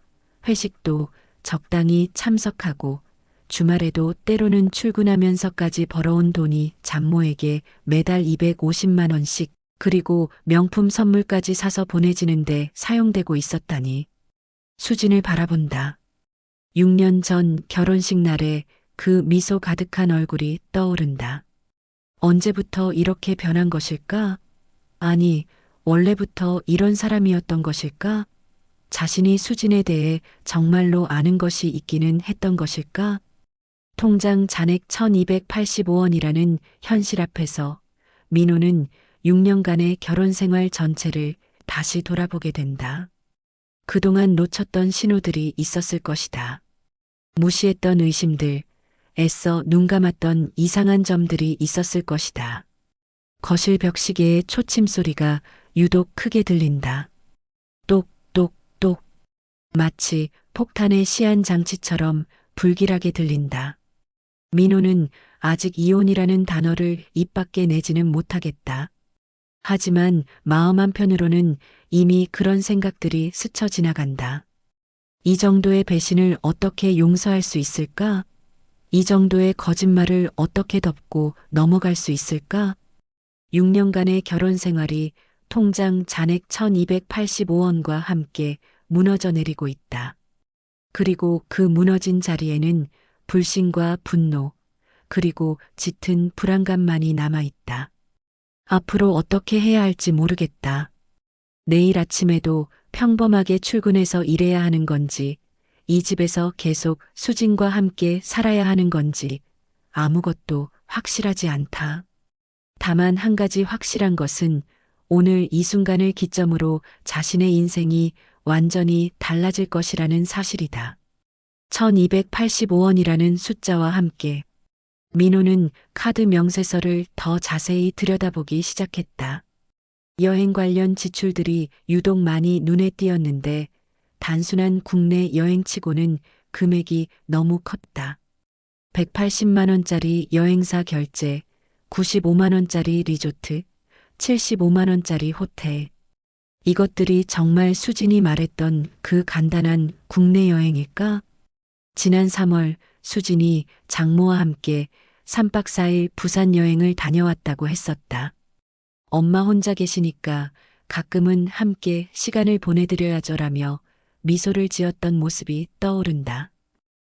회식도 적당히 참석하고 주말에도 때로는 출근하면서까지 벌어온 돈이 장모에게 매달 250만 원씩 그리고 명품 선물까지 사서 보내지는데 사용되고 있었다니. 수진을 바라본다. 6년 전 결혼식 날에 그 미소 가득한 얼굴이 떠오른다. 언제부터 이렇게 변한 것일까? 아니, 원래부터 이런 사람이었던 것일까? 자신이 수진에 대해 정말로 아는 것이 있기는 했던 것일까? 통장 잔액 1285원이라는 현실 앞에서 민호는 6년간의 결혼 생활 전체를 다시 돌아보게 된다. 그동안 놓쳤던 신호들이 있었을 것이다. 무시했던 의심들, 애써 눈 감았던 이상한 점들이 있었을 것이다. 거실 벽시계의 초침 소리가 유독 크게 들린다. 똑똑똑. 마치 폭탄의 시한 장치처럼 불길하게 들린다. 민호는 아직 이혼이라는 단어를 입 밖에 내지는 못하겠다. 하지만 마음 한편으로는 이미 그런 생각들이 스쳐 지나간다. 이 정도의 배신을 어떻게 용서할 수 있을까? 이 정도의 거짓말을 어떻게 덮고 넘어갈 수 있을까? 6년간의 결혼 생활이 통장 잔액 1285원과 함께 무너져 내리고 있다. 그리고 그 무너진 자리에는 불신과 분노, 그리고 짙은 불안감만이 남아있다. 앞으로 어떻게 해야 할지 모르겠다. 내일 아침에도 평범하게 출근해서 일해야 하는 건지, 이 집에서 계속 수진과 함께 살아야 하는 건지, 아무것도 확실하지 않다. 다만 한 가지 확실한 것은 오늘 이 순간을 기점으로 자신의 인생이 완전히 달라질 것이라는 사실이다. 1285원이라는 숫자와 함께 민호는 카드 명세서를 더 자세히 들여다보기 시작했다. 여행 관련 지출들이 유독 많이 눈에 띄었는데 단순한 국내 여행치고는 금액이 너무 컸다. 180만 원짜리 여행사 결제, 95만 원짜리 리조트, 75만 원짜리 호텔. 이것들이 정말 수진이 말했던 그 간단한 국내 여행일까? 지난 3월 수진이 장모와 함께 3박 4일 부산 여행을 다녀왔다고 했었다. 엄마 혼자 계시니까 가끔은 함께 시간을 보내드려야죠라며 미소를 지었던 모습이 떠오른다.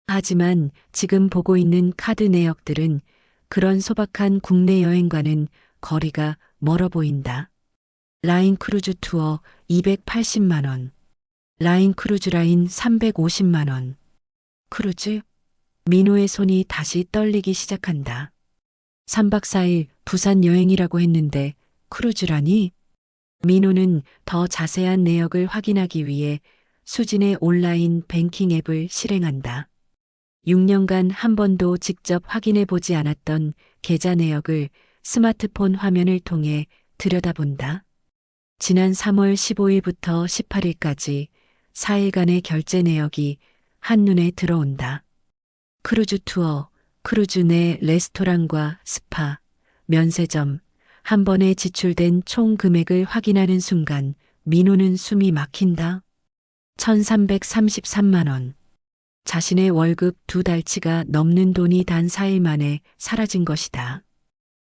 하지만 지금 보고 있는 카드 내역들은 그런 소박한 국내 여행과는 거리가 멀어 보인다. 라인 크루즈 투어 280만 원, 라인 크루즈 라인 350만 원. 크루즈? 민호의 손이 다시 떨리기 시작한다. 3박 4일 부산 여행이라고 했는데 크루즈라니? 민호는 더 자세한 내역을 확인하기 위해 수진의 온라인 뱅킹 앱을 실행한다. 6년간 한 번도 직접 확인해 보지 않았던 계좌 내역을 스마트폰 화면을 통해 들여다본다. 지난 3월 15일부터 18일까지 4일간의 결제 내역이 한눈에 들어온다. 크루즈 투어, 크루즈 내 레스토랑과 스파, 면세점, 한 번에 지출된 총 금액을 확인하는 순간 민호는 숨이 막힌다. 1333만 원. 자신의 월급 2달치가 넘는 돈이 단 4일 만에 사라진 것이다.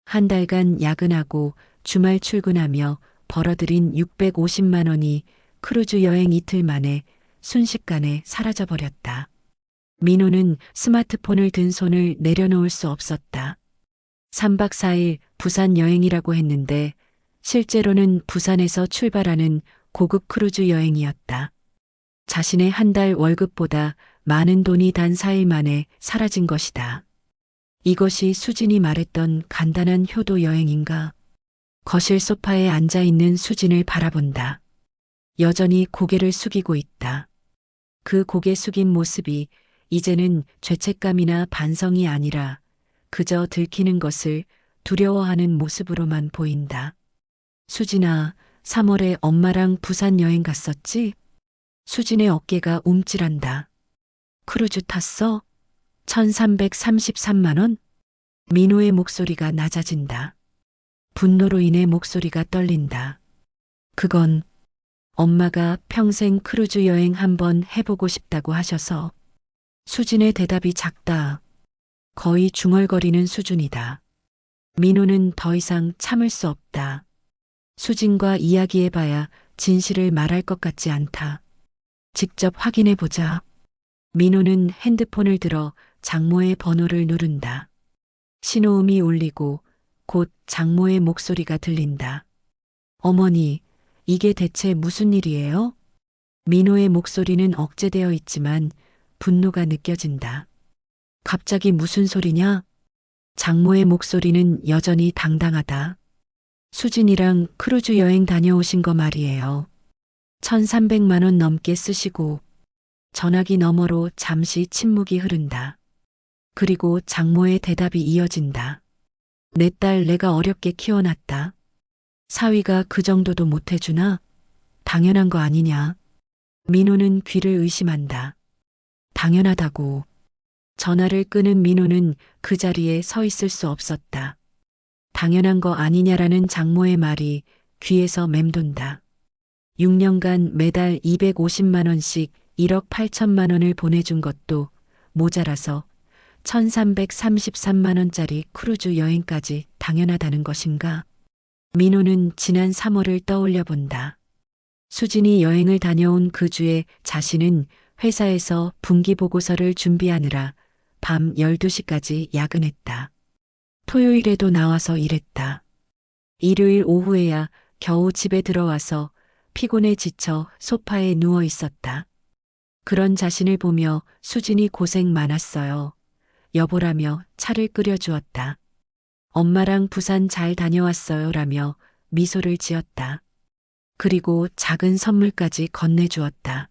한 달간 야근하고 주말 출근하며 벌어들인 650만 원이 크루즈 여행 이틀 만에 순식간에 사라져버렸다. 민호는 스마트폰을 든 손을 내려놓을 수 없었다. 3박 4일 부산 여행이라고 했는데 실제로는 부산에서 출발하는 고급 크루즈 여행이었다. 자신의 한 달 월급보다 많은 돈이 단 4일 만에 사라진 것이다. 이것이 수진이 말했던 간단한 효도 여행인가? 거실 소파에 앉아있는 수진을 바라본다. 여전히 고개를 숙이고 있다. 그 고개 숙인 모습이 이제는 죄책감이나 반성이 아니라 그저 들키는 것을 두려워하는 모습으로만 보인다. 수진아, 3월에 엄마랑 부산 여행 갔었지? 수진의 어깨가 움찔한다. 크루즈 탔어? 1333만 원? 민호의 목소리가 낮아진다. 분노로 인해 목소리가 떨린다. 그건 엄마가 평생 크루즈 여행 한번 해보고 싶다고 하셔서. 수진의 대답이 작다. 거의 중얼거리는 수준이다. 민호는 더 이상 참을 수 없다. 수진과 이야기해봐야 진실을 말할 것 같지 않다. 직접 확인해보자. 민호는 핸드폰을 들어 장모의 번호를 누른다. 신호음이 울리고 곧 장모의 목소리가 들린다. 어머니, 이게 대체 무슨 일이에요? 민호의 목소리는 억제되어 있지만 분노가 느껴진다. 갑자기 무슨 소리냐? 장모의 목소리는 여전히 당당하다. 수진이랑 크루즈 여행 다녀오신 거 말이에요. 1300만 원 넘게 쓰시고. 전화기 너머로 잠시 침묵이 흐른다. 그리고 장모의 대답이 이어진다. 내 딸 내가 어렵게 키워놨다. 사위가 그 정도도 못해주나? 당연한 거 아니냐? 민호는 귀를 의심한다. 당연하다고. 전화를 끄는 민호는 그 자리에 서 있을 수 없었다. 당연한 거 아니냐라는 장모의 말이 귀에서 맴돈다. 6년간 매달 250만 원씩 1억 8천만 원을 보내준 것도 모자라서 1333만 원짜리 크루즈 여행까지 당연하다는 것인가? 민호는 지난 3월을 떠올려 본다. 수진이 여행을 다녀온 그 주에 자신은 회사에서 분기 보고서를 준비하느라 밤 12시까지 야근했다. 토요일에도 나와서 일했다. 일요일 오후에야 겨우 집에 들어와서 피곤해 지쳐 소파에 누워 있었다. 그런 자신을 보며 수진이 고생 많았어요. 여보라며 차를 끓여주었다. 엄마랑 부산 잘 다녀왔어요 라며 미소를 지었다. 그리고 작은 선물까지 건네주었다.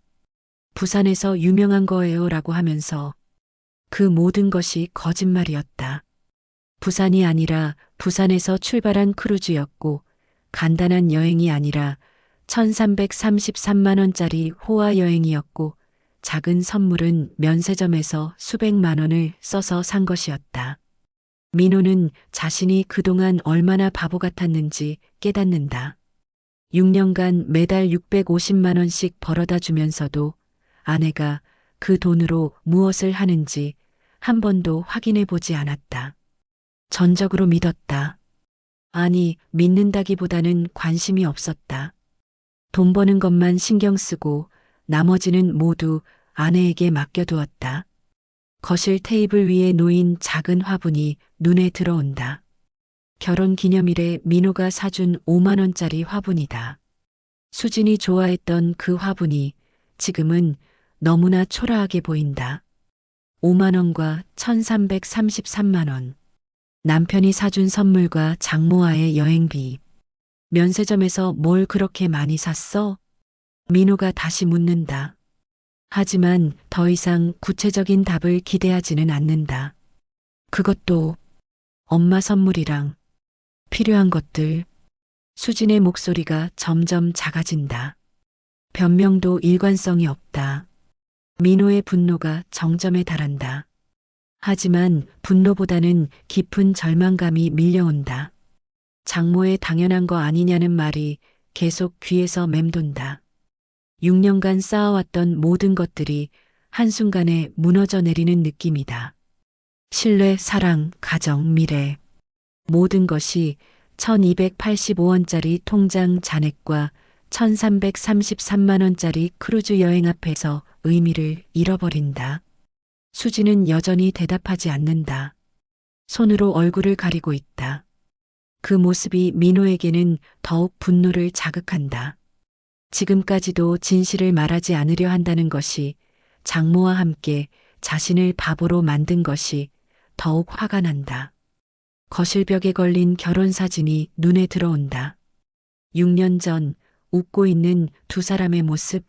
부산에서 유명한 거예요 라고 하면서 그 모든 것이 거짓말이었다. 부산이 아니라 부산에서 출발한 크루즈였고 간단한 여행이 아니라 1333만 원짜리 호화 여행이었고 작은 선물은 면세점에서 수백만 원을 써서 산 것이었다. 민호는 자신이 그동안 얼마나 바보 같았는지 깨닫는다. 6년간 매달 650만 원씩 벌어다 주면서도 아내가 그 돈으로 무엇을 하는지 한 번도 확인해 보지 않았다. 전적으로 믿었다. 아니, 믿는다기보다는 관심이 없었다. 돈 버는 것만 신경 쓰고 나머지는 모두 아내에게 맡겨두었다. 거실 테이블 위에 놓인 작은 화분이 눈에 들어온다. 결혼 기념일에 민호가 사준 5만 원짜리 화분이다. 수진이 좋아했던 그 화분이 지금은 너무나 초라하게 보인다. 5만 원과 1333만 원. 남편이 사준 선물과 장모와의 여행비. 면세점에서 뭘 그렇게 많이 샀어? 민호가 다시 묻는다. 하지만 더 이상 구체적인 답을 기대하지는 않는다. 그것도 엄마 선물이랑 필요한 것들. 수진의 목소리가 점점 작아진다. 변명도 일관성이 없다. 민호의 분노가 정점에 달한다. 하지만 분노보다는 깊은 절망감이 밀려온다. 장모의 당연한 거 아니냐는 말이 계속 귀에서 맴돈다. 6년간 쌓아왔던 모든 것들이 한순간에 무너져 내리는 느낌이다. 신뢰, 사랑, 가정, 미래. 모든 것이 1285원짜리 통장 잔액과 1333만 원짜리 크루즈 여행 앞에서 의미를 잃어버린다. 수지는 여전히 대답하지 않는다. 손으로 얼굴을 가리고 있다. 그 모습이 민호에게는 더욱 분노를 자극한다. 지금까지도 진실을 말하지 않으려 한다는 것이 장모와 함께 자신을 바보로 만든 것이 더욱 화가 난다. 거실벽에 걸린 결혼사진이 눈에 들어온다. 6년 전 웃고 있는 두 사람의 모습.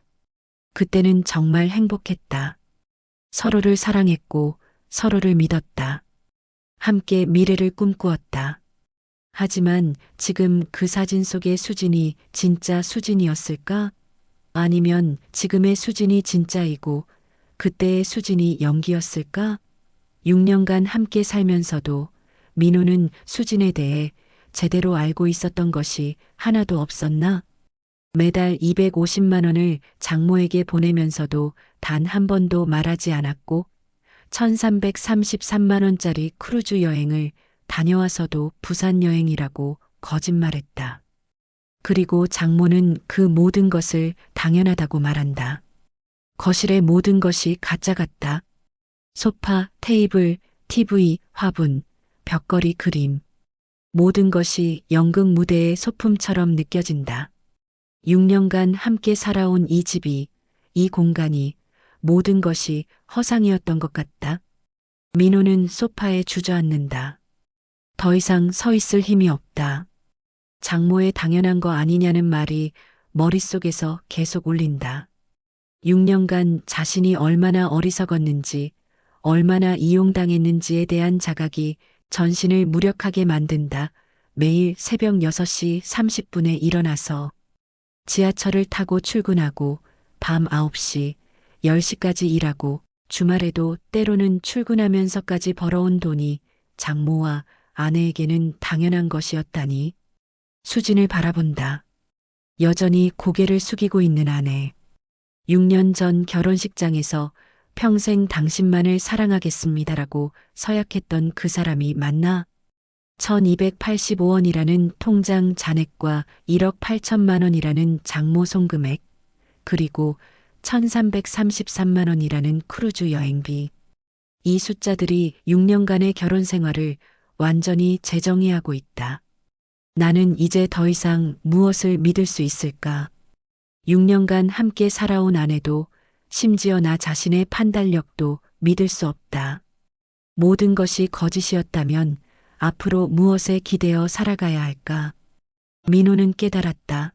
그때는 정말 행복했다. 서로를 사랑했고 서로를 믿었다. 함께 미래를 꿈꾸었다. 하지만 지금 그 사진 속의 수진이 진짜 수진이었을까? 아니면 지금의 수진이 진짜이고 그때의 수진이 연기였을까? 6년간 함께 살면서도 민호는 수진에 대해 제대로 알고 있었던 것이 하나도 없었나? 매달 250만 원을 장모에게 보내면서도 단 한 번도 말하지 않았고 1333만 원짜리 크루즈 여행을 다녀와서도 부산 여행이라고 거짓말했다. 그리고 장모는 그 모든 것을 당연하다고 말한다. 거실의 모든 것이 가짜 같다. 소파, 테이블, TV, 화분, 벽걸이 그림. 모든 것이 연극 무대의 소품처럼 느껴진다. 6년간 함께 살아온 이 집이, 이 공간이 모든 것이 허상이었던 것 같다. 민호는 소파에 주저앉는다. 더 이상 서 있을 힘이 없다. 장모의 당연한 거 아니냐는 말이 머릿속에서 계속 울린다. 6년간 자신이 얼마나 어리석었는지, 얼마나 이용당했는지에 대한 자각이 전신을 무력하게 만든다. 매일 새벽 6시 30분에 일어나서 지하철을 타고 출근하고 밤 9시, 10시까지 일하고 주말에도 때로는 출근하면서까지 벌어온 돈이 장모와 아내에게는 당연한 것이었다니. 수진을 바라본다. 여전히 고개를 숙이고 있는 아내. 6년 전 결혼식장에서 평생 당신만을 사랑하겠습니다라고 서약했던 그 사람이 맞나? 1285원이라는 통장 잔액과 1억 8천만 원이라는 장모 송금액, 그리고 1333만 원이라는 크루즈 여행비. 이 숫자들이 6년간의 결혼 생활을 완전히 재정의하고 있다. 나는 이제 더 이상 무엇을 믿을 수 있을까? 6년간 함께 살아온 아내도 심지어 나 자신의 판단력도 믿을 수 없다. 모든 것이 거짓이었다면 앞으로 무엇에 기대어 살아가야 할까? 민호는 깨달았다.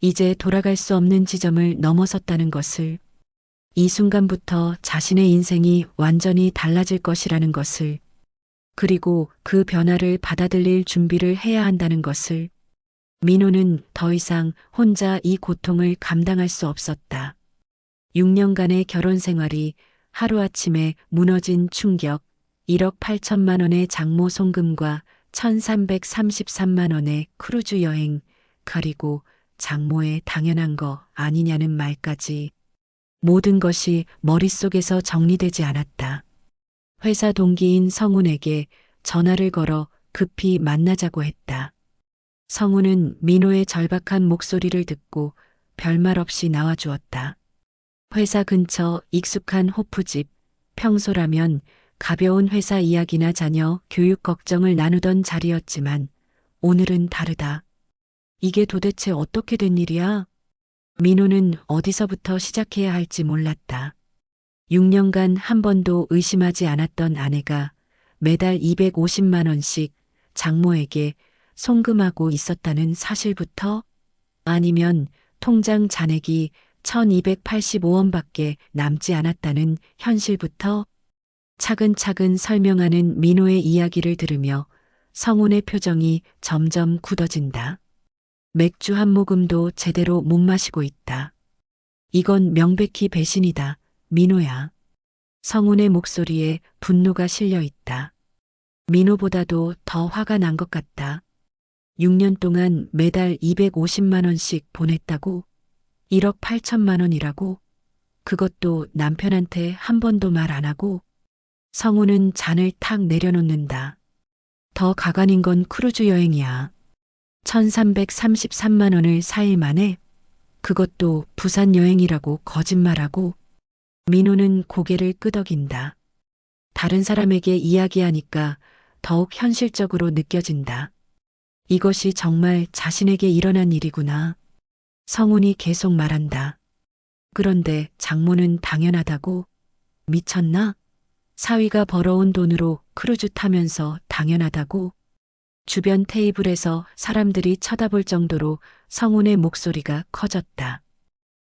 이제 돌아갈 수 없는 지점을 넘어섰다는 것을, 이 순간부터 자신의 인생이 완전히 달라질 것이라는 것을, 그리고 그 변화를 받아들일 준비를 해야 한다는 것을. 민호는 더 이상 혼자 이 고통을 감당할 수 없었다. 6년간의 결혼 생활이 하루아침에 무너진 충격, 1억 8천만 원의 장모 송금과 1333만 원의 크루즈 여행, 그리고 장모의 당연한 거 아니냐는 말까지. 모든 것이 머릿속에서 정리되지 않았다. 회사 동기인 성훈에게 전화를 걸어 급히 만나자고 했다. 성훈은 민호의 절박한 목소리를 듣고 별말 없이 나와주었다. 회사 근처 익숙한 호프집, 평소라면 가벼운 회사 이야기나 자녀 교육 걱정을 나누던 자리였지만 오늘은 다르다. 이게 도대체 어떻게 된 일이야? 민호는 어디서부터 시작해야 할지 몰랐다. 6년간 한 번도 의심하지 않았던 아내가 매달 250만 원씩 장모에게 송금하고 있었다는 사실부터, 아니면 통장 잔액이 1285원밖에 남지 않았다는 현실부터, 차근차근 설명하는 민호의 이야기를 들으며 성훈의 표정이 점점 굳어진다. 맥주 한 모금도 제대로 못 마시고 있다. 이건 명백히 배신이다, 민호야. 성훈의 목소리에 분노가 실려 있다. 민호보다도 더 화가 난 것 같다. 6년 동안 매달 250만 원씩 보냈다고? 1억 8천만 원이라고? 그것도 남편한테 한 번도 말 안 하고? 성훈은 잔을 탁 내려놓는다. 더 가관인 건 크루즈 여행이야. 1333만 원을 4일 만에? 그것도 부산 여행이라고 거짓말하고? 민호는 고개를 끄덕인다. 다른 사람에게 이야기하니까 더욱 현실적으로 느껴진다. 이것이 정말 자신에게 일어난 일이구나. 성훈이 계속 말한다. 그런데 장모는 당연하다고? 미쳤나? 사위가 벌어온 돈으로 크루즈 타면서 당연하다고? 주변 테이블에서 사람들이 쳐다볼 정도로 성훈의 목소리가 커졌다.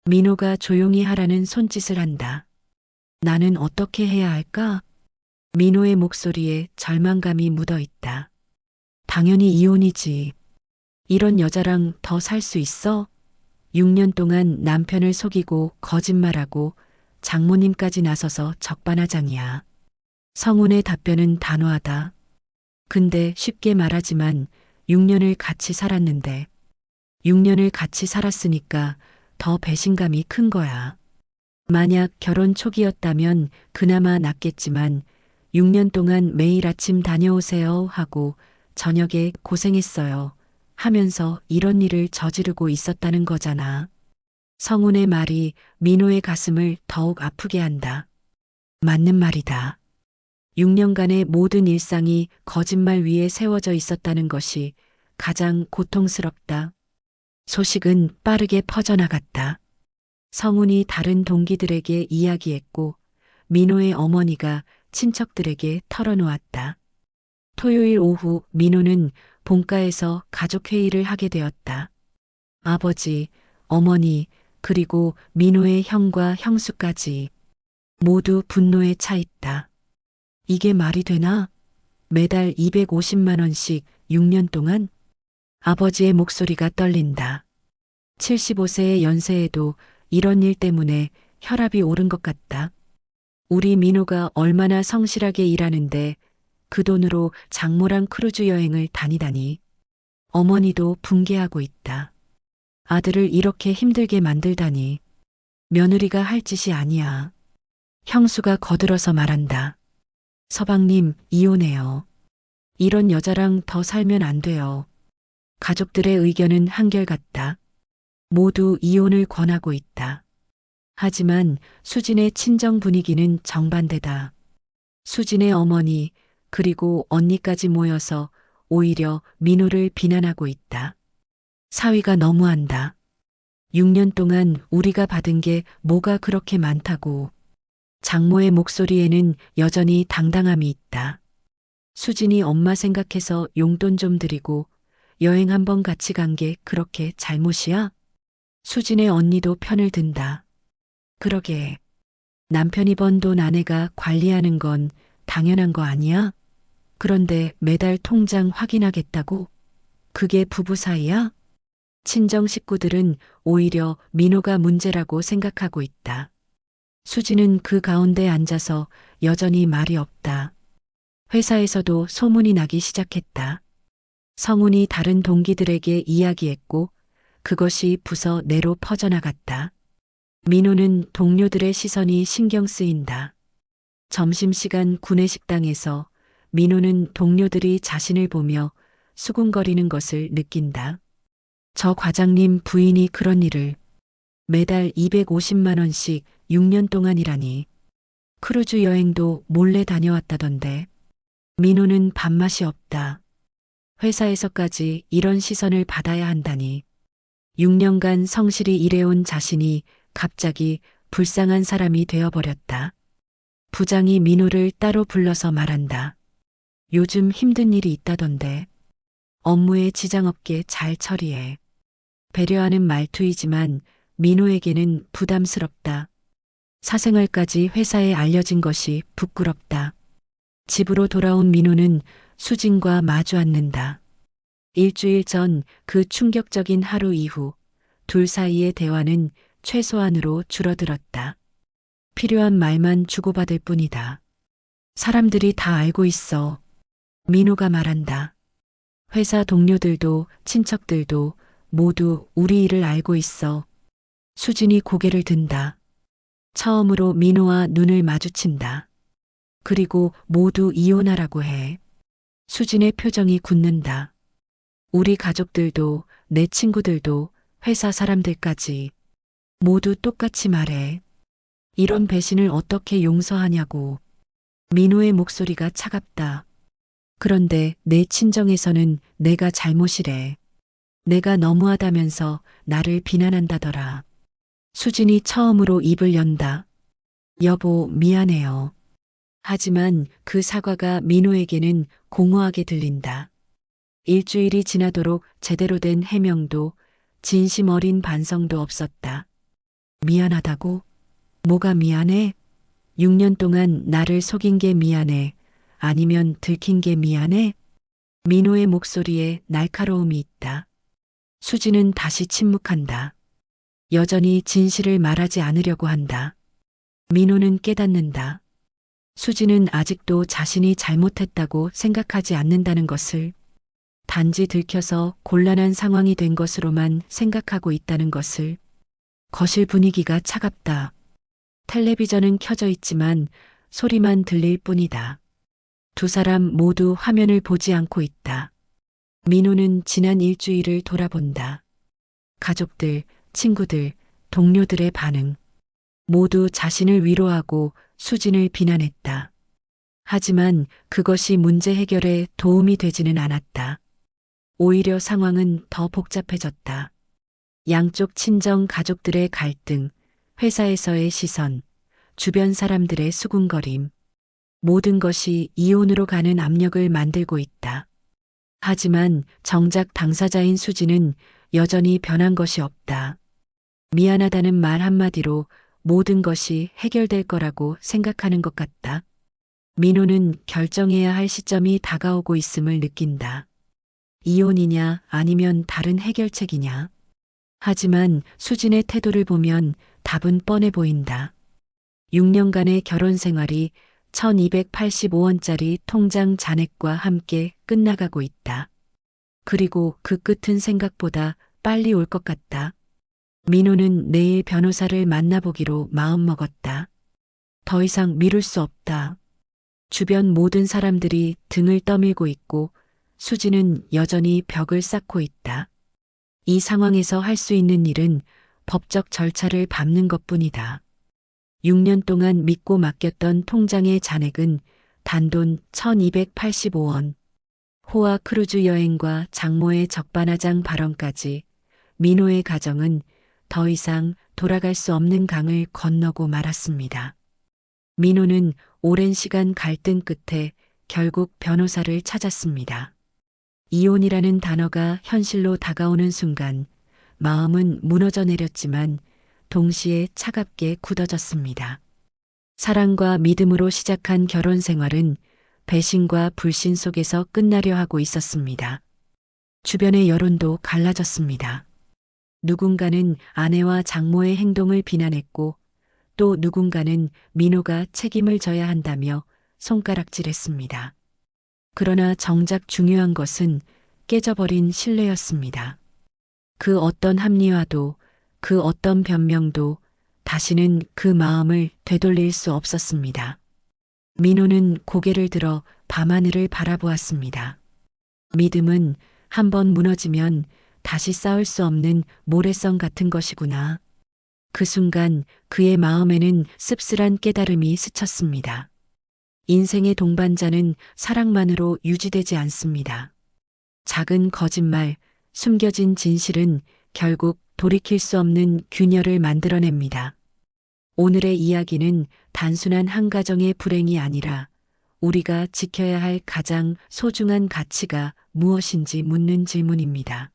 민호가 조용히 하라는 손짓을 한다. 나는 어떻게 해야 할까? 민호의 목소리에 절망감이 묻어 있다. 당연히 이혼이지. 이런 여자랑 더 살 수 있어? 6년 동안 남편을 속이고 거짓말하고 장모님까지 나서서 적반하장이야. 성훈의 답변은 단호하다. 근데 쉽게 말하지만 6년을 같이 살았는데, 6년을 같이 살았으니까 더 배신감이 큰 거야. 만약 결혼 초기였다면 그나마 낫겠지만 6년 동안 매일 아침 다녀오세요 하고 저녁에 고생했어요 하면서 이런 일을 저지르고 있었다는 거잖아. 성훈의 말이 민호의 가슴을 더욱 아프게 한다. 맞는 말이다. 6년간의 모든 일상이 거짓말 위에 세워져 있었다는 것이 가장 고통스럽다. 소식은 빠르게 퍼져나갔다. 성훈이 다른 동기들에게 이야기했고 민호의 어머니가 친척들에게 털어놓았다. 토요일 오후 민호는 본가에서 가족회의를 하게 되었다. 아버지, 어머니, 그리고 민호의 형과 형수까지 모두 분노에 차 있다. 이게 말이 되나? 매달 250만 원씩 6년 동안? 아버지의 목소리가 떨린다. 75세의 연세에도 이런 일 때문에 혈압이 오른 것 같다. 우리 민호가 얼마나 성실하게 일하는데 그 돈으로 장모랑 크루즈 여행을 다니다니. 어머니도 붕괴하고 있다. 아들을 이렇게 힘들게 만들다니. 며느리가 할 짓이 아니야. 형수가 거들어서 말한다. 서방님, 이혼해요. 이런 여자랑 더 살면 안 돼요. 가족들의 의견은 한결같다. 모두 이혼을 권하고 있다. 하지만 수진의 친정 분위기는 정반대다. 수진의 어머니 그리고 언니까지 모여서 오히려 민호를 비난하고 있다. 사위가 너무한다. 6년 동안 우리가 받은 게 뭐가 그렇게 많다고. 장모의 목소리에는 여전히 당당함이 있다. 수진이 엄마 생각해서 용돈 좀 드리고 여행 한번 같이 간 게 그렇게 잘못이야? 수진의 언니도 편을 든다. 그러게. 남편이 번 돈 아내가 관리하는 건 당연한 거 아니야? 그런데 매달 통장 확인하겠다고? 그게 부부 사이야? 친정 식구들은 오히려 민호가 문제라고 생각하고 있다. 수지는 그 가운데 앉아서 여전히 말이 없다. 회사에서도 소문이 나기 시작했다. 성훈이 다른 동기들에게 이야기했고 그것이 부서 내로 퍼져나갔다. 민호는 동료들의 시선이 신경 쓰인다. 점심시간 구내식당에서 민호는 동료들이 자신을 보며 수군거리는 것을 느낀다. 저 과장님 부인이 그런 일을 매달 250만 원씩 6년 동안이라니. 크루즈 여행도 몰래 다녀왔다던데. 민호는 밥맛이 없다. 회사에서까지 이런 시선을 받아야 한다니. 6년간 성실히 일해온 자신이 갑자기 불쌍한 사람이 되어버렸다. 부장이 민호를 따로 불러서 말한다. 요즘 힘든 일이 있다던데. 업무에 지장 없게 잘 처리해. 배려하는 말투이지만 민호에게는 부담스럽다. 사생활까지 회사에 알려진 것이 부끄럽다. 집으로 돌아온 민호는 수진과 마주 앉는다. 일주일 전 그 충격적인 하루 이후 둘 사이의 대화는 최소한으로 줄어들었다. 필요한 말만 주고받을 뿐이다. 사람들이 다 알고 있어. 민호가 말한다. 회사 동료들도 친척들도 모두 우리 일을 알고 있어. 수진이 고개를 든다. 처음으로 민호와 눈을 마주친다. 그리고 모두 이혼하라고 해. 수진의 표정이 굳는다. 우리 가족들도 내 친구들도 회사 사람들까지 모두 똑같이 말해. 이런 배신을 어떻게 용서하냐고. 민호의 목소리가 차갑다. 그런데 내 친정에서는 내가 잘못이래. 내가 너무하다면서 나를 비난한다더라. 수진이 처음으로 입을 연다. 여보, 미안해요. 하지만 그 사과가 민호에게는 공허하게 들린다. 일주일이 지나도록 제대로 된 해명도 진심 어린 반성도 없었다. 미안하다고? 뭐가 미안해? 6년 동안 나를 속인 게 미안해? 아니면 들킨 게 미안해? 민호의 목소리에 날카로움이 있다. 수지는 다시 침묵한다. 여전히 진실을 말하지 않으려고 한다. 민호는 깨닫는다. 수지는 아직도 자신이 잘못했다고 생각하지 않는다는 것을, 단지 들켜서 곤란한 상황이 된 것으로만 생각하고 있다는 것을. 거실 분위기가 차갑다. 텔레비전은 켜져 있지만 소리만 들릴 뿐이다. 두 사람 모두 화면을 보지 않고 있다. 민호는 지난 일주일을 돌아본다. 가족들, 친구들, 동료들의 반응. 모두 자신을 위로하고 수진을 비난했다. 하지만 그것이 문제 해결에 도움이 되지는 않았다. 오히려 상황은 더 복잡해졌다. 양쪽 친정 가족들의 갈등, 회사에서의 시선, 주변 사람들의 수군거림. 모든 것이 이혼으로 가는 압력을 만들고 있다. 하지만 정작 당사자인 수지는 여전히 변한 것이 없다. 미안하다는 말 한마디로 모든 것이 해결될 거라고 생각하는 것 같다. 민호는 결정해야 할 시점이 다가오고 있음을 느낀다. 이혼이냐 아니면 다른 해결책이냐. 하지만 수진의 태도를 보면 답은 뻔해 보인다. 6년간의 결혼 생활이 1285원짜리 통장 잔액과 함께 끝나가고 있다. 그리고 그 끝은 생각보다 빨리 올 것 같다. 민호는 내일 변호사를 만나보기로 마음먹었다. 더 이상 미룰 수 없다. 주변 모든 사람들이 등을 떠밀고 있고 수지는 여전히 벽을 쌓고 있다. 이 상황에서 할 수 있는 일은 법적 절차를 밟는 것뿐이다. 6년 동안 믿고 맡겼던 통장의 잔액은 단돈 1285원. 호화 크루즈 여행과 장모의 적반하장 발언까지 민호의 가정은 더 이상 돌아갈 수 없는 강을 건너고 말았습니다. 민호는 오랜 시간 갈등 끝에 결국 변호사를 찾았습니다. 이혼이라는 단어가 현실로 다가오는 순간 마음은 무너져 내렸지만 동시에 차갑게 굳어졌습니다. 사랑과 믿음으로 시작한 결혼 생활은 배신과 불신 속에서 끝나려 하고 있었습니다. 주변의 여론도 갈라졌습니다. 누군가는 아내와 장모의 행동을 비난했고 또 누군가는 민호가 책임을 져야 한다며 손가락질했습니다. 그러나 정작 중요한 것은 깨져버린 신뢰였습니다. 그 어떤 합리화도 그 어떤 변명도 다시는 그 마음을 되돌릴 수 없었습니다. 민호는 고개를 들어 밤하늘을 바라보았습니다. 믿음은 한번 무너지면 다시 쌓을 수 없는 모래성 같은 것이구나. 그 순간 그의 마음에는 씁쓸한 깨달음이 스쳤습니다. 인생의 동반자는 사랑만으로 유지되지 않습니다. 작은 거짓말, 숨겨진 진실은 결국 돌이킬 수 없는 균열을 만들어냅니다. 오늘의 이야기는 단순한 한 가정의 불행이 아니라 우리가 지켜야 할 가장 소중한 가치가 무엇인지 묻는 질문입니다.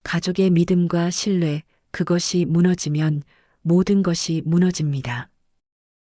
가족의 믿음과 신뢰, 그것이 무너지면 모든 것이 무너집니다.